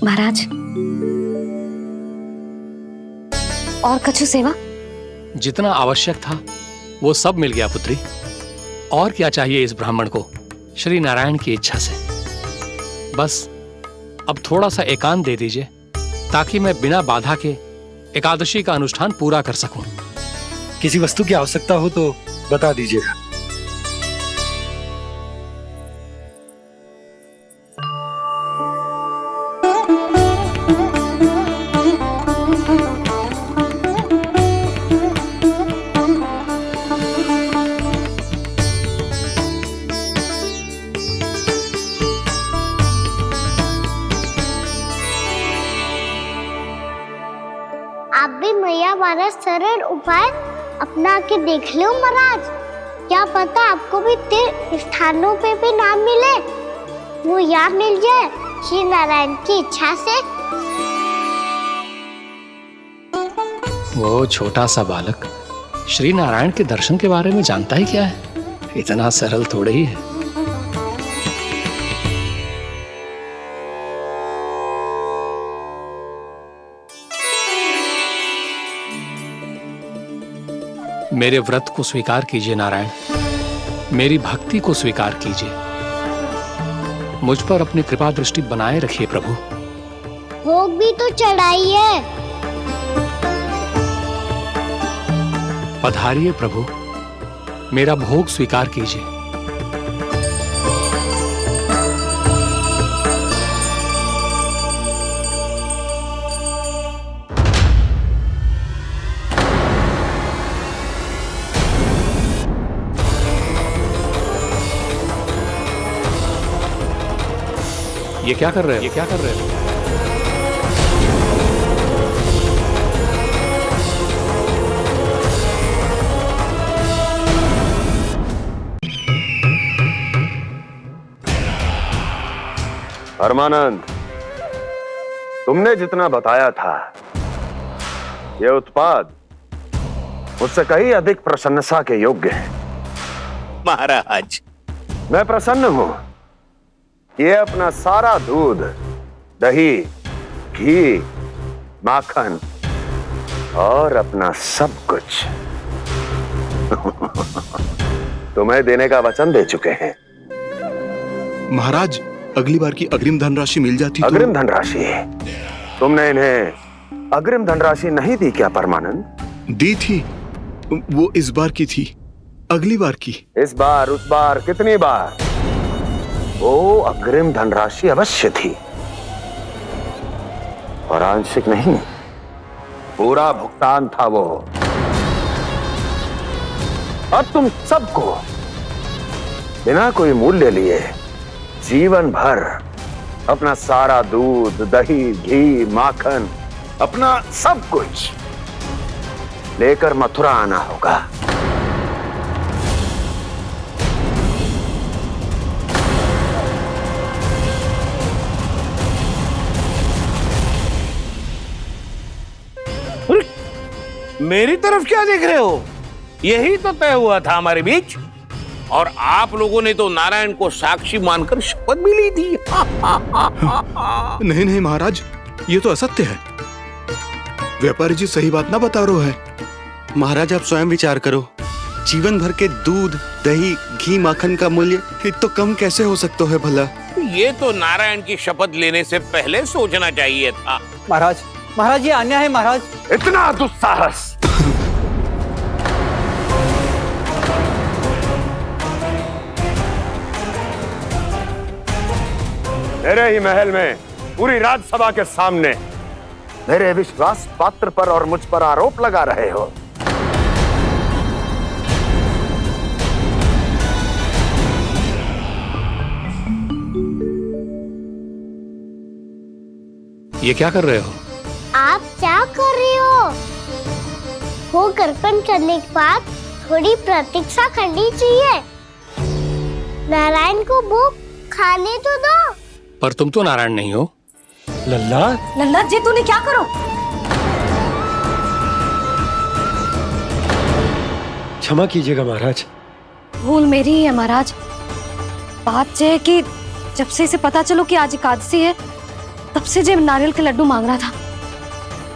महाराज, और कछु सेवा? जितना आवश्यक था वो सब मिल गया पुत्री। और क्या चाहिए इस ब्राह्मण को श्री नारायण की इच्छा से? बस अब थोड़ा सा एकांत दे दीजिए, ताकि मैं बिना बाधा के एकादशी का अनुष्ठान पूरा कर सकूं। किसी वस्तु की आवश्यकता हो तो बता दीजिएगा। आप भी मैया हमारा सरल उपाय अपना के देख लो महाराज। क्या पता आपको भी तीर्थ स्थानों पे भी नाम मिले, वो याद मिल जाए श्री नारायण की इच्छा से। वो छोटा सा बालक श्री नारायण के दर्शन के बारे में जानता ही क्या है? इतना सरल थोड़े ही है। मेरे व्रत को स्वीकार कीजिए नारायण, मेरी भक्ति को स्वीकार कीजिए, मुझ पर अपनी कृपा दृष्टि बनाए रखिए प्रभु। भोग भी तो चढ़ाइए। पधारिए प्रभु, मेरा भोग स्वीकार कीजिए। ये क्या कर रहे हो? ये क्या कर रहे हो? परमानंद, तुमने जितना बताया था, यह उत्पाद मुझसे कहीं अधिक प्रशंसा के योग्य है। महाराज, मैं प्रसन्न हूं। ये अपना सारा दूध, दही, घी, माखन और अपना सब कुछ तुम्हें देने का वचन दे चुके हैं। महाराज, अगली बार की अग्रिम धनराशि मिल जाती तो... अग्रिम धनराशि? तुमने इन्हें अग्रिम धनराशि नहीं दी क्या परमानंद? दी थी, वो इस बार की थी, अगली बार की। इस बार, उस बार, कितनी बार? वो अग्रिम धनराशि अवश्य थी, और आंशिक नहीं, पूरा भुगतान था वो। और तुम सबको बिना कोई मूल्य लिए जीवन भर अपना सारा दूध, दही, घी, माखन, अपना सब कुछ लेकर मथुरा आना होगा। मेरी तरफ क्या देख रहे हो? यही तो तय हुआ था हमारे बीच, और आप लोगों ने तो नारायण को साक्षी मानकर शपथ भी ली थी। नहीं नहीं महाराज, ये तो असत्य है। व्यापारी जी सही बात ना बता रहे हैं। महाराज, आप स्वयं विचार करो। जीवन भर के दूध, दही, घी, माखन का मूल्य तो कम कैसे हो सकता है भला? ये तो नारायण की शपथ लेने से पहले सोचना चाहिए था। महाराज, महाराज, ये अन्याय है महाराज। इतना दुस्साहस! मेरे ही महल में पूरी राज्यसभा के सामने मेरे विश्वास पात्र पर और मुझ पर आरोप लगा रहे हो। ये क्या कर रहे हो? आप क्या कर रहे हो? वो कर्पण करने के बाद थोड़ी प्रतीक्षा करनी चाहिए। नारायण को वो खाने तो दो। पर तुम तो नारायण नहीं हो। लल्ला, लल्ला जी, तूने क्या करो? क्षमा कीजिएगा महाराज। भूल मेरी ही है महाराज। बात यह है कि जब से इसे पता चलो कि आज एकादशी है, तब से जब नारियल के लड्डू मांग रहा था,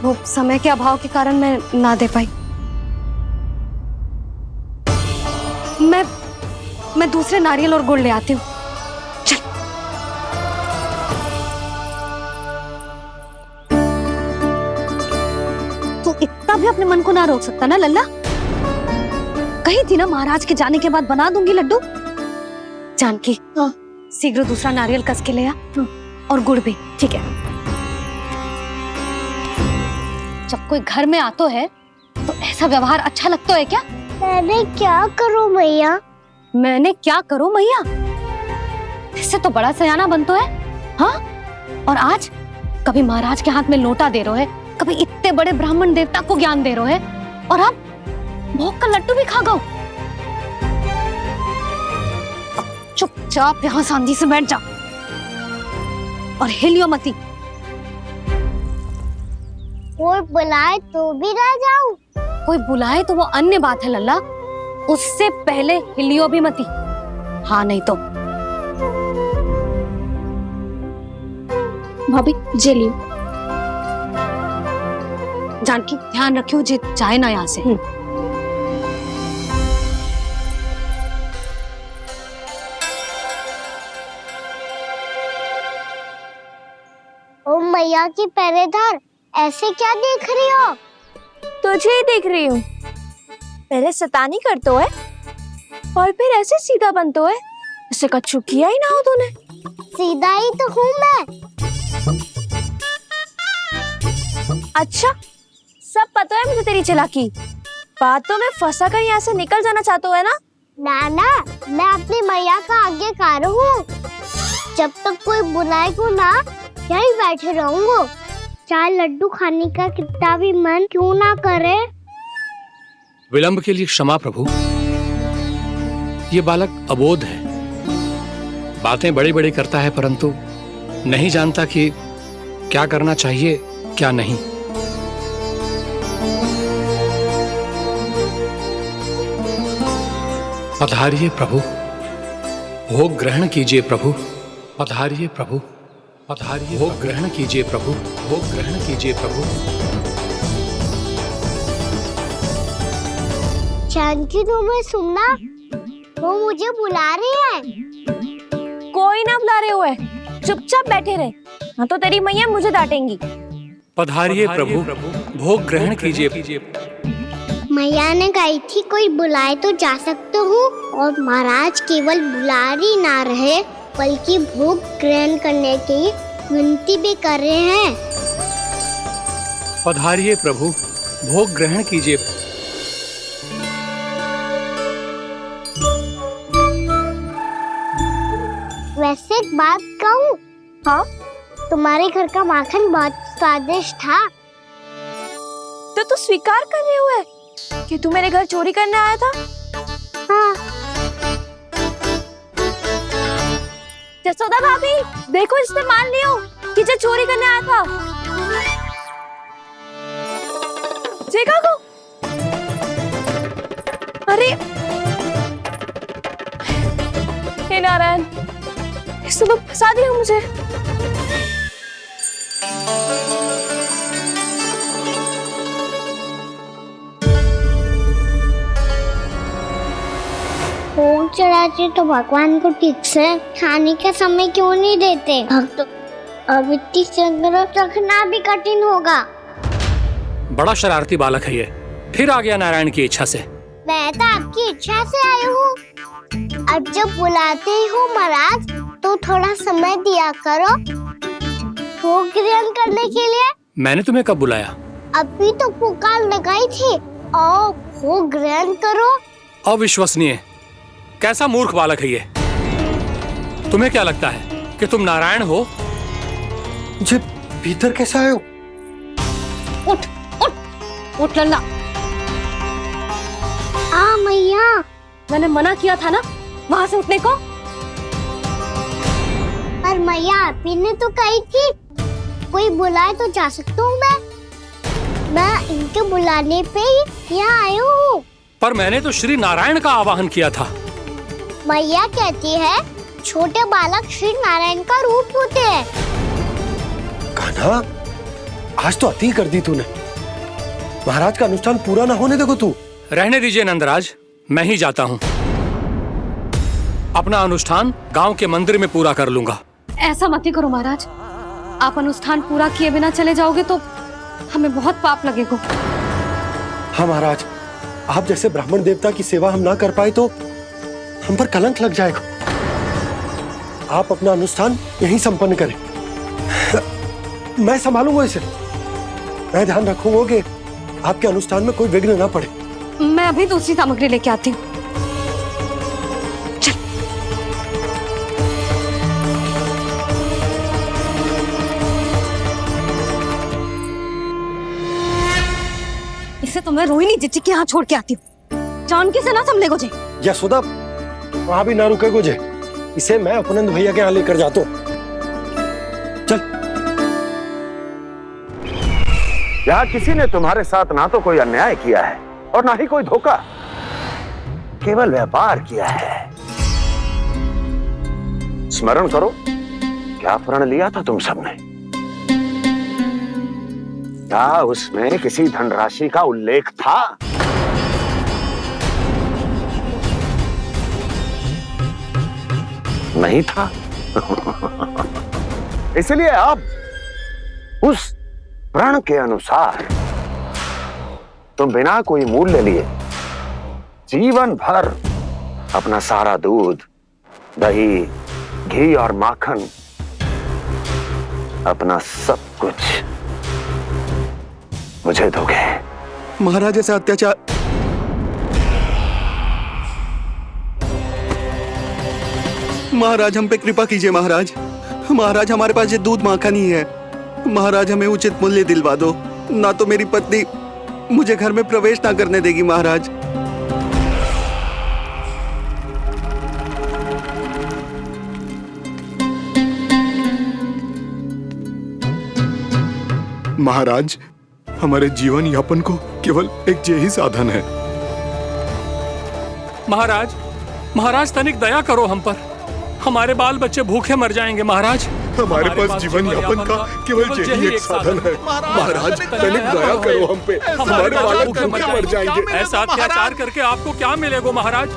वो समय के अभाव के कारण मैं ना दे पाई। मैं दूसरे नारियल और गुड़ ले आती हूँ। चल। तू इतना भी अपने मन को ना रोक सकता ना लल्ला? कही थी ना महाराज के जाने के बाद बना दूंगी लड्डू। जानकी, शीघ्र दूसरा नारियल कस के ले आ, और गुड़ भी। ठीक है। जब कोई घर में आता है तो ऐसा व्यवहार अच्छा लगता है क्या? मैंने क्या करूं मैया? मैंने क्या करूं मैया? इससे तो बड़ा सयाना बनतो है। हाँ? और आज कभी महाराज के हाथ में लोटा दे रहे है, कभी इतने बड़े ब्राह्मण देवता को ज्ञान दे रहे है, और अब भोग का लड्डू भी खा गो। चुपचाप यहाँ शांति से बैठ जा और हिलियो मती। कोई बुलाए तो भी ना जाऊं? कोई बुलाए तो वो अन्य बात है लल्ला, उससे पहले हिलियो भी मती। हाँ नहीं तो। भाभी जे लियो। जानकी, ध्यान रखियो जे जाए ना यहाँ से। ओ मैया की पहरेदार, ऐसे क्या देख रही हो? तुझे ही देख रही हूँ। पहले शैतानी करतो है और फिर ऐसे सीधा बनतो है। ऐसे कछु किया ही ना हो तूने। सीधा ही तो हूँ मैं। अच्छा, सब पता है मुझे तेरी चालाकी। बातों में फंसा कर यहाँ से निकल जाना चाहते हो है ना? नाना, मैं अपनी मैया का आज्ञाकार हूँ। जब तक कोई बुलाएगा ना यही बैठे रहूंगा, चाहे लड्डू खाने का कितना भी मन क्यों ना करे। विलंब के लिए क्षमा प्रभु। ये बालक अबोध है, बातें बड़ी बड़ी करता है परंतु नहीं जानता कि क्या करना चाहिए क्या नहीं। पधारिए प्रभु, भोग ग्रहण कीजिए प्रभु। पधारिए प्रभु, पधारिए, भोग ग्रहण कीजिए प्रभु, भोग ग्रहण कीजिए प्रभु। जानकी तुम्हें सुनना, वो मुझे बुला रहे हैं। कोई ना बुला रहे हुए, चुपचाप बैठे रहे, हाँ तो तेरी मैया मुझे डांटेंगी। पधारिए प्रभु, भोग ग्रहण कीजिए। मैया ने कही थी कोई बुलाए तो जा सकते हूँ, और महाराज केवल बुला ही ना रहे बल्कि भोग ग्रहण करने की विनती भी कर रहे हैं। पधारिए प्रभु, भोग ग्रहण कीजिए। वैसे एक बात कहूँ? हाँ? तुम्हारे घर का माखन बहुत स्वादिष्ट था। तो तू स्वीकार कर रहे हुए कि तू मेरे घर चोरी करने आया था? हाँ। जसोदा भाभी, देखो इसने मान लियो कि जो चोरी करने आया था। देखा को? अरे हे नारायण, इसने तो फंसा दिया मुझे। भोग चढ़ाते तो भगवान को ठीक से खाने का समय क्यों नहीं देते? भक्त अब इतनी संग्रह रखना भी कठिन होगा। बड़ा शरारती बालक है ये, फिर आ गया नारायण की इच्छा से। मैं तो आपकी इच्छा से आई हूँ। अब जब बुलाते हो महाराज तो थोड़ा समय दिया करो भोग ग्रहण करने के लिए। मैंने तुम्हें कब बुलाया? अभी तो पुकार लगाई थी, आओ भोग ग्रहण करो। अविश्वसनीय, कैसा मूर्ख बालक है ये। तुम्हें क्या लगता है कि तुम नारायण हो? मुझे भीतर कैसे आए हो? उठ उठ उठ लल्ला। मैया, मैंने मना किया था ना वहाँ से उठने को। पर मैया आपी ने तो कही थी कोई बुलाए तो जा सकता हूँ मैं इनके बुलाने पे ही यहाँ आई हूँ। पर मैंने तो श्री नारायण का आवाहन किया था। मैया कहती है छोटे बालक श्री नारायण का रूप होते हैं। कान्हा, आज तो अति कर दी तूने। महाराज का अनुष्ठान पूरा ना होने देखो तू। रहने दीजिए नंदराज, मैं ही जाता हूँ। अपना अनुष्ठान गांव के मंदिर में पूरा कर लूंगा। ऐसा मत ही करो महाराज, आप अनुष्ठान पूरा किए बिना चले जाओगे तो हमें बहुत पाप लगेगा। हाँ महाराज, आप जैसे ब्राह्मण देवता की सेवा हम ना कर पाए तो हम पर कलंक लग जाएगा। आप अपना अनुष्ठान यहीं संपन्न करें, मैं संभालूंगा इसे। मैं ध्यान रखूंगा कि आपके अनुष्ठान में कोई विघ्न ना पड़े। मैं अभी दूसरी सामग्री लेके आती हूँ। इसे तो मैं रोहिणी जीजी के यहाँ छोड़ के आती हूँ। जानकी से ना संभले गुजे। यशोदा, वहां भी ना रुके गुजे। इसे मैं अपनंद भैया के यहाँ लेकर जाता हूँ। चल। यहाँ किसी ने तुम्हारे साथ ना तो कोई अन्याय किया है और ना ही कोई धोखा, केवल व्यापार किया है। स्मरण करो, क्या प्रण लिया था तुम सबने? क्या उसमें किसी धनराशि का उल्लेख था? नहीं था। इसलिए अब उस प्रण के अनुसार तुम बिना कोई मूल्य लिए जीवन भर अपना सारा दूध, दही, घी और माखन, अपना सब कुछ मुझे दोगे। महाराज ऐसा अत्याचार। महाराज हम पे कृपा कीजिए महाराज। महाराज हमारे पास ये दूध माखन ही है। महाराज हमें उचित मूल्य दिलवा दो, ना तो मेरी पत्नी मुझे घर में प्रवेश ना करने देगी महाराज। महाराज हमारे जीवन यापन को केवल एक यही साधन है। महाराज, महाराज तनिक दया करो हम पर, हमारे बाल बच्चे भूखे मर जाएंगे महाराज। हमारे पास जीवन यापन का केवल यही एक साधन है। महाराज तनिक दया करो हम पे, हमारे बालक भूखे मर जाएंगे। ऐसा अत्याचार करके आपको क्या मिलेगा महाराज?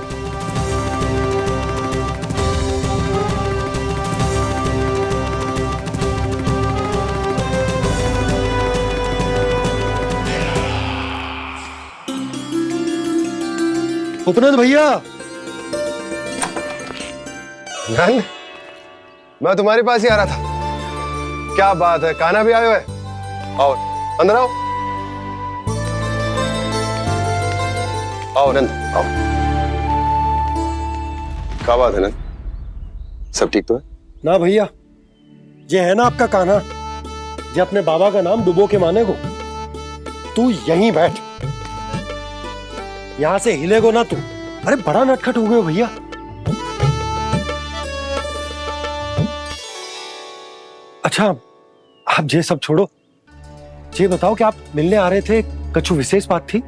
उपनंद भैया, नंद, मैं तुम्हारे पास ही आ रहा था। क्या बात है, कान्हा भी आए हुए? आओ अंदर आओ। आओ नंद आओ। क्या बात है नंद, सब ठीक तो है ना? भैया ये है ना आपका कान्हा, ये अपने बाबा का नाम डुबो के माने को। तू यहीं बैठ, यहां से हिलेगो ना तू। अरे बड़ा नटखट हो गए हो भैया। अच्छा आप ये सब छोड़ो, ये बताओ कि आप मिलने आ रहे थे, कुछ विशेष बात थी?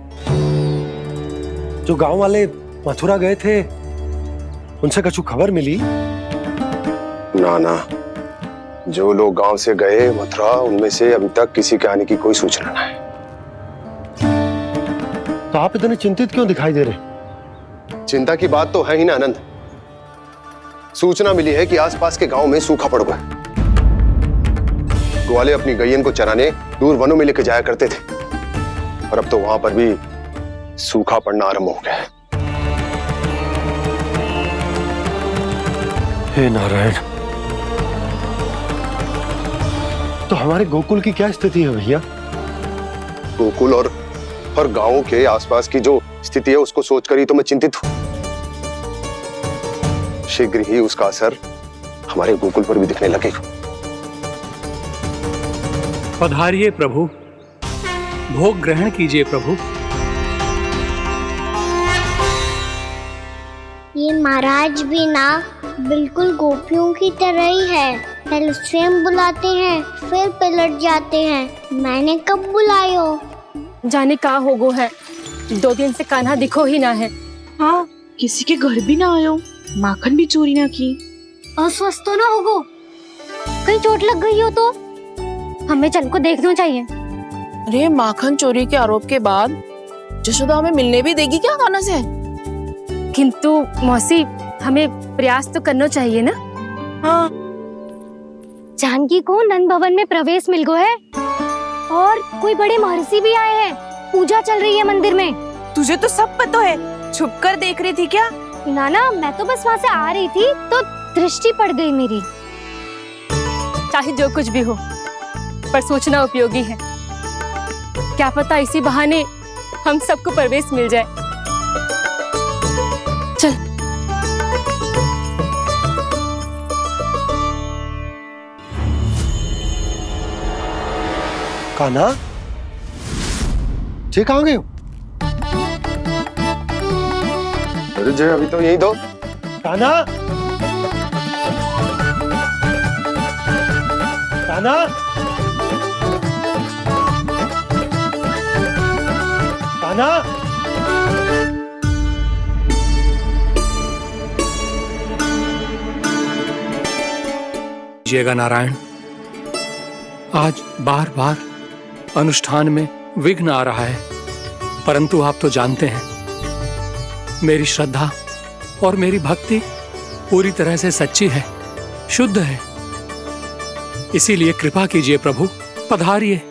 जो गांव वाले मथुरा गए थे उनसे कुछ खबर मिली? ना ना, जो लोग गांव से गए मथुरा उनमें से अभी तक किसी के आने की कोई सूचना नहीं है। तो आप इतने चिंतित क्यों दिखाई दे रहे? चिंता की बात तो है ही ना आनंद। सूचना मिली है कि आसपास के गांव में सूखा पड़ गया। ग्वाले अपनी गैयन को चराने दूर वनों में लेकर जाया करते थे, और अब तो वहां पर भी सूखा पड़ना आरंभ हो गया है। हे नारायण, तो हमारे गोकुल की क्या स्थिति है भैया? गोकुल और गांवों के आसपास की जो स्थिति है उसको सोचकर ही तो मैं चिंतित हूं। शीघ्र ही उसका असर हमारे गोकुल पर भी दिखने लगेगा। पधारिए प्रभु, भोग ग्रहण कीजिए प्रभु। ये महाराज भी ना बिल्कुल गोपियों की तरह ही है। पहले स्वयं बुलाते हैं फिर पलट जाते हैं। मैंने कब बुलायो? जाने का होगो है, 2 दिन से कान्हा दिखो ही ना है। हाँ, किसी के घर भी ना आयो, माखन भी चोरी ना की। अस्वस्थ तो ना होगो, कहीं चोट लग गई हो तो? हमें चल को देखना चाहिए। अरे माखन चोरी के आरोप के बाद जशोदा हमें मिलने भी देगी क्या कान्हा से? किंतु मौसी, हमें प्रयास तो करना चाहिए ना। हाँ, जानकी को नंद भवन में प्रवेश मिल गो है, और कोई बड़े महर्षि भी आए हैं। पूजा चल रही है मंदिर में। तुझे तो सब पता है, छुप कर देख रही थी क्या? ना ना, मैं तो बस वहाँ से आ रही थी तो दृष्टि पड़ गई मेरी। चाहे जो कुछ भी हो, पर सूचना उपयोगी है। क्या पता इसी बहाने हम सबको प्रवेश मिल जाए। चल। कान्हा, जे कहाँ गए हो? अरे जय, अभी तो यही दो। कान्हा, कान्हा, कान्हा। कीजिएगा नारायण, आज बार बार अनुष्ठान में विघ्न आ रहा है, परंतु आप तो जानते हैं मेरी श्रद्धा और मेरी भक्ति पूरी तरह से सच्ची है, शुद्ध है। इसीलिए कृपा कीजिए प्रभु, पधारिए।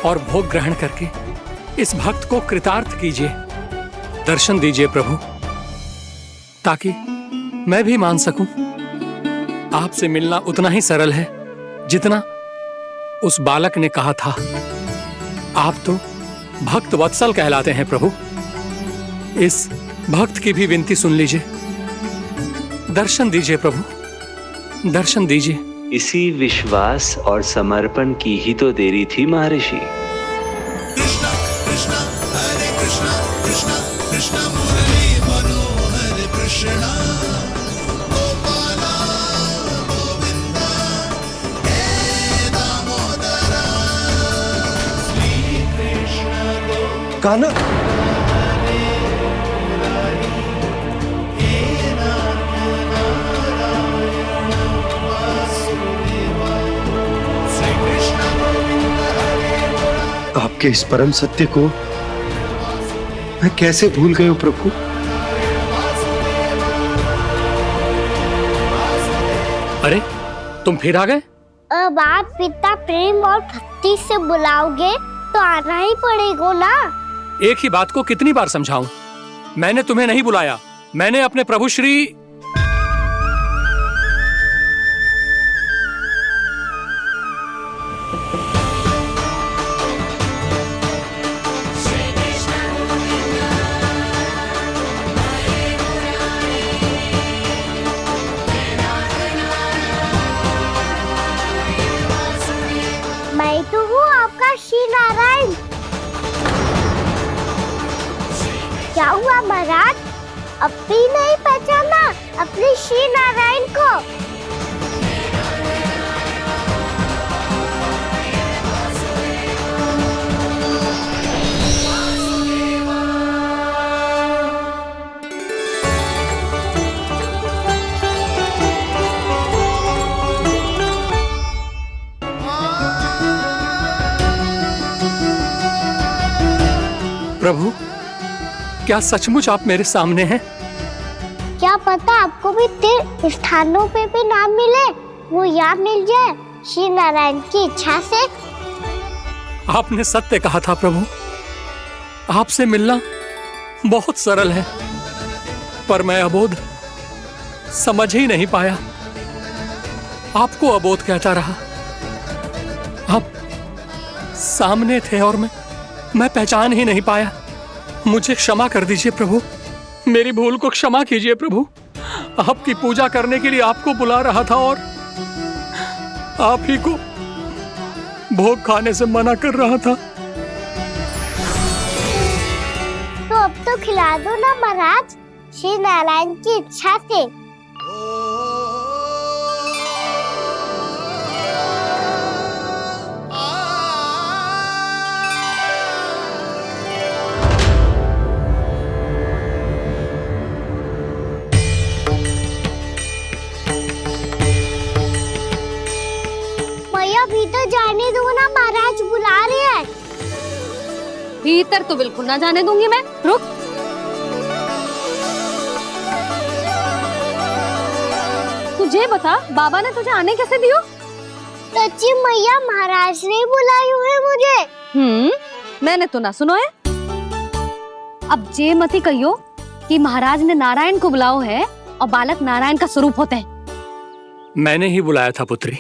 और भोग ग्रहण करके इस भक्त को कृतार्थ कीजिए। दर्शन दीजिए प्रभु, ताकि मैं भी मान सकूं। आपसे मिलना उतना ही सरल है जितना उस बालक ने कहा था, आप तो भक्त वत्सल कहलाते हैं प्रभु। इस भक्त की भी विनती सुन लीजिए। दर्शन दीजिए प्रभु, दर्शन दीजिए। इसी विश्वास और समर्पण की ही तो देरी थी महर्षि। कृष्णा कृष्णा हरे कृष्णा कृष्णा कृष्णा मुरली मनोहर कृष्णा गोपाला गोविंदा हे दामोदरा श्री कृष्ण कान्हा, आपके इस परम सत्य को मैं कैसे भूल गया प्रभु। अरे तुम फिर आ गए? अब आप पिता प्रेम और भक्ति से बुलाओगे तो आना ही पड़ेगा ना। एक ही बात को कितनी बार समझाऊं? मैंने तुम्हें नहीं बुलाया, मैंने अपने प्रभु श्री मैं तो हूँ आपका श्री नारायण। क्या हुआ महाराज, अब भी नहीं पहचाना अपने श्री नारायण को? प्रभु, क्या सचमुच आप मेरे सामने हैं? क्या पता आपको भी तीर्थ स्थानों पे भी नाम मिले, वो यहाँ मिल जाए श्री नारायण की इच्छा से। आपने सत्य कहा था प्रभु, आपसे मिलना बहुत सरल है, पर मैं अबोध समझ ही नहीं पाया। आपको अबोध कहता रहा। आप सामने थे और मैं पहचान ही नहीं पाया। मुझे क्षमा कर दीजिए प्रभु, मेरी भूल को क्षमा कीजिए प्रभु। आपकी पूजा करने के लिए आपको बुला रहा था और आप ही को भोग खाने से मना कर रहा था। तो अब तो खिला दो ना महाराज, श्री नारायण की इच्छा से। भीतर जाने दो ना, महाराज बुला रहे हैं। भीतर तो बिल्कुल ना जाने दूंगी मैं। रुक। तुझे बता, बाबा ने तुझे आने कैसे दियो? सच्ची मैया, महाराज ने बुलाई हुई मुझे। मैंने तो ना सुनो है। अब जे मती कहियो कि महाराज ने नारायण को बुलाओ है और बालक नारायण का स्वरूप होते हैं। मैंने ही बुलाया था पुत्री।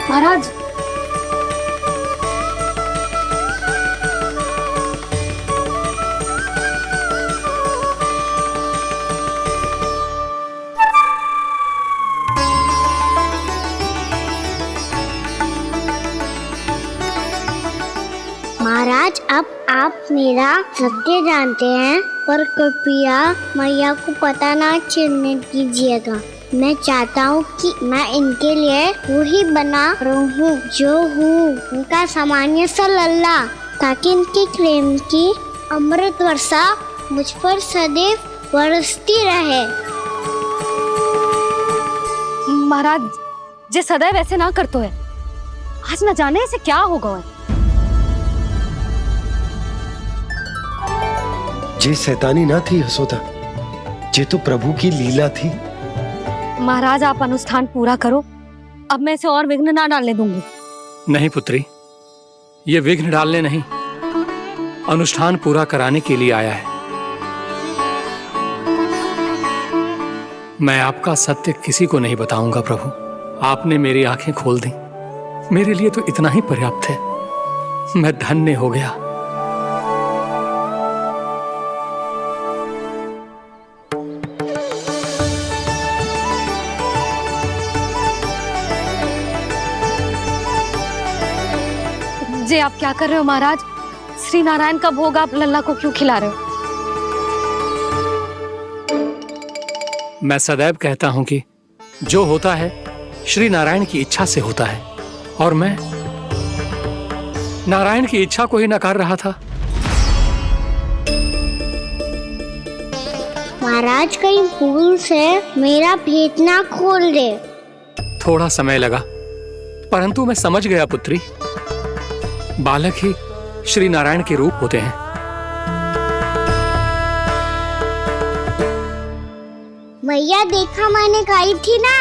महाराज, महाराज, अब आप मेरा सत्य जानते हैं, पर कृपया मैया को पता ना चलने दीजिएगा। मैं चाहता हूँ कि मैं इनके लिए वही बना रहूँ जो हूँ, उनका सामान्य सा लल्ला, ताकि इनके प्रेम की अमृत वर्षा मुझ पर सदैव बरसती रहे। महाराज, जे सदैव ऐसे ना करतो है, आज न जाने इसे क्या होगा है। जे शैतानी ना थी यशोदा, जे तो प्रभु की लीला थी। महाराज, आप अनुष्ठान पूरा करो, अब मैं इसे और विघ्न ना डालने दूंगी। नहीं पुत्री, ये विघ्न डालने नहीं, अनुष्ठान पूरा कराने के लिए आया है। मैं आपका सत्य किसी को नहीं बताऊंगा प्रभु। आपने मेरी आंखें खोल दी, मेरे लिए तो इतना ही पर्याप्त है। मैं धन्य हो गया। जे आप क्या कर रहे हो महाराज? श्री नारायण का भोग आप लल्ला को क्यों खिला रहे हो? मैं सदैव कहता हूं कि जो होता है श्री नारायण की इच्छा से होता है, और मैं नारायण की इच्छा को ही नकार रहा था। महाराज कहीं भूल से मेरा भेद ना खोल दे। थोड़ा समय लगा, परंतु मैं समझ गया पुत्री। बालक ही श्री नारायण के रूप होते हैं। भैया देखा मैंने कही थी ना,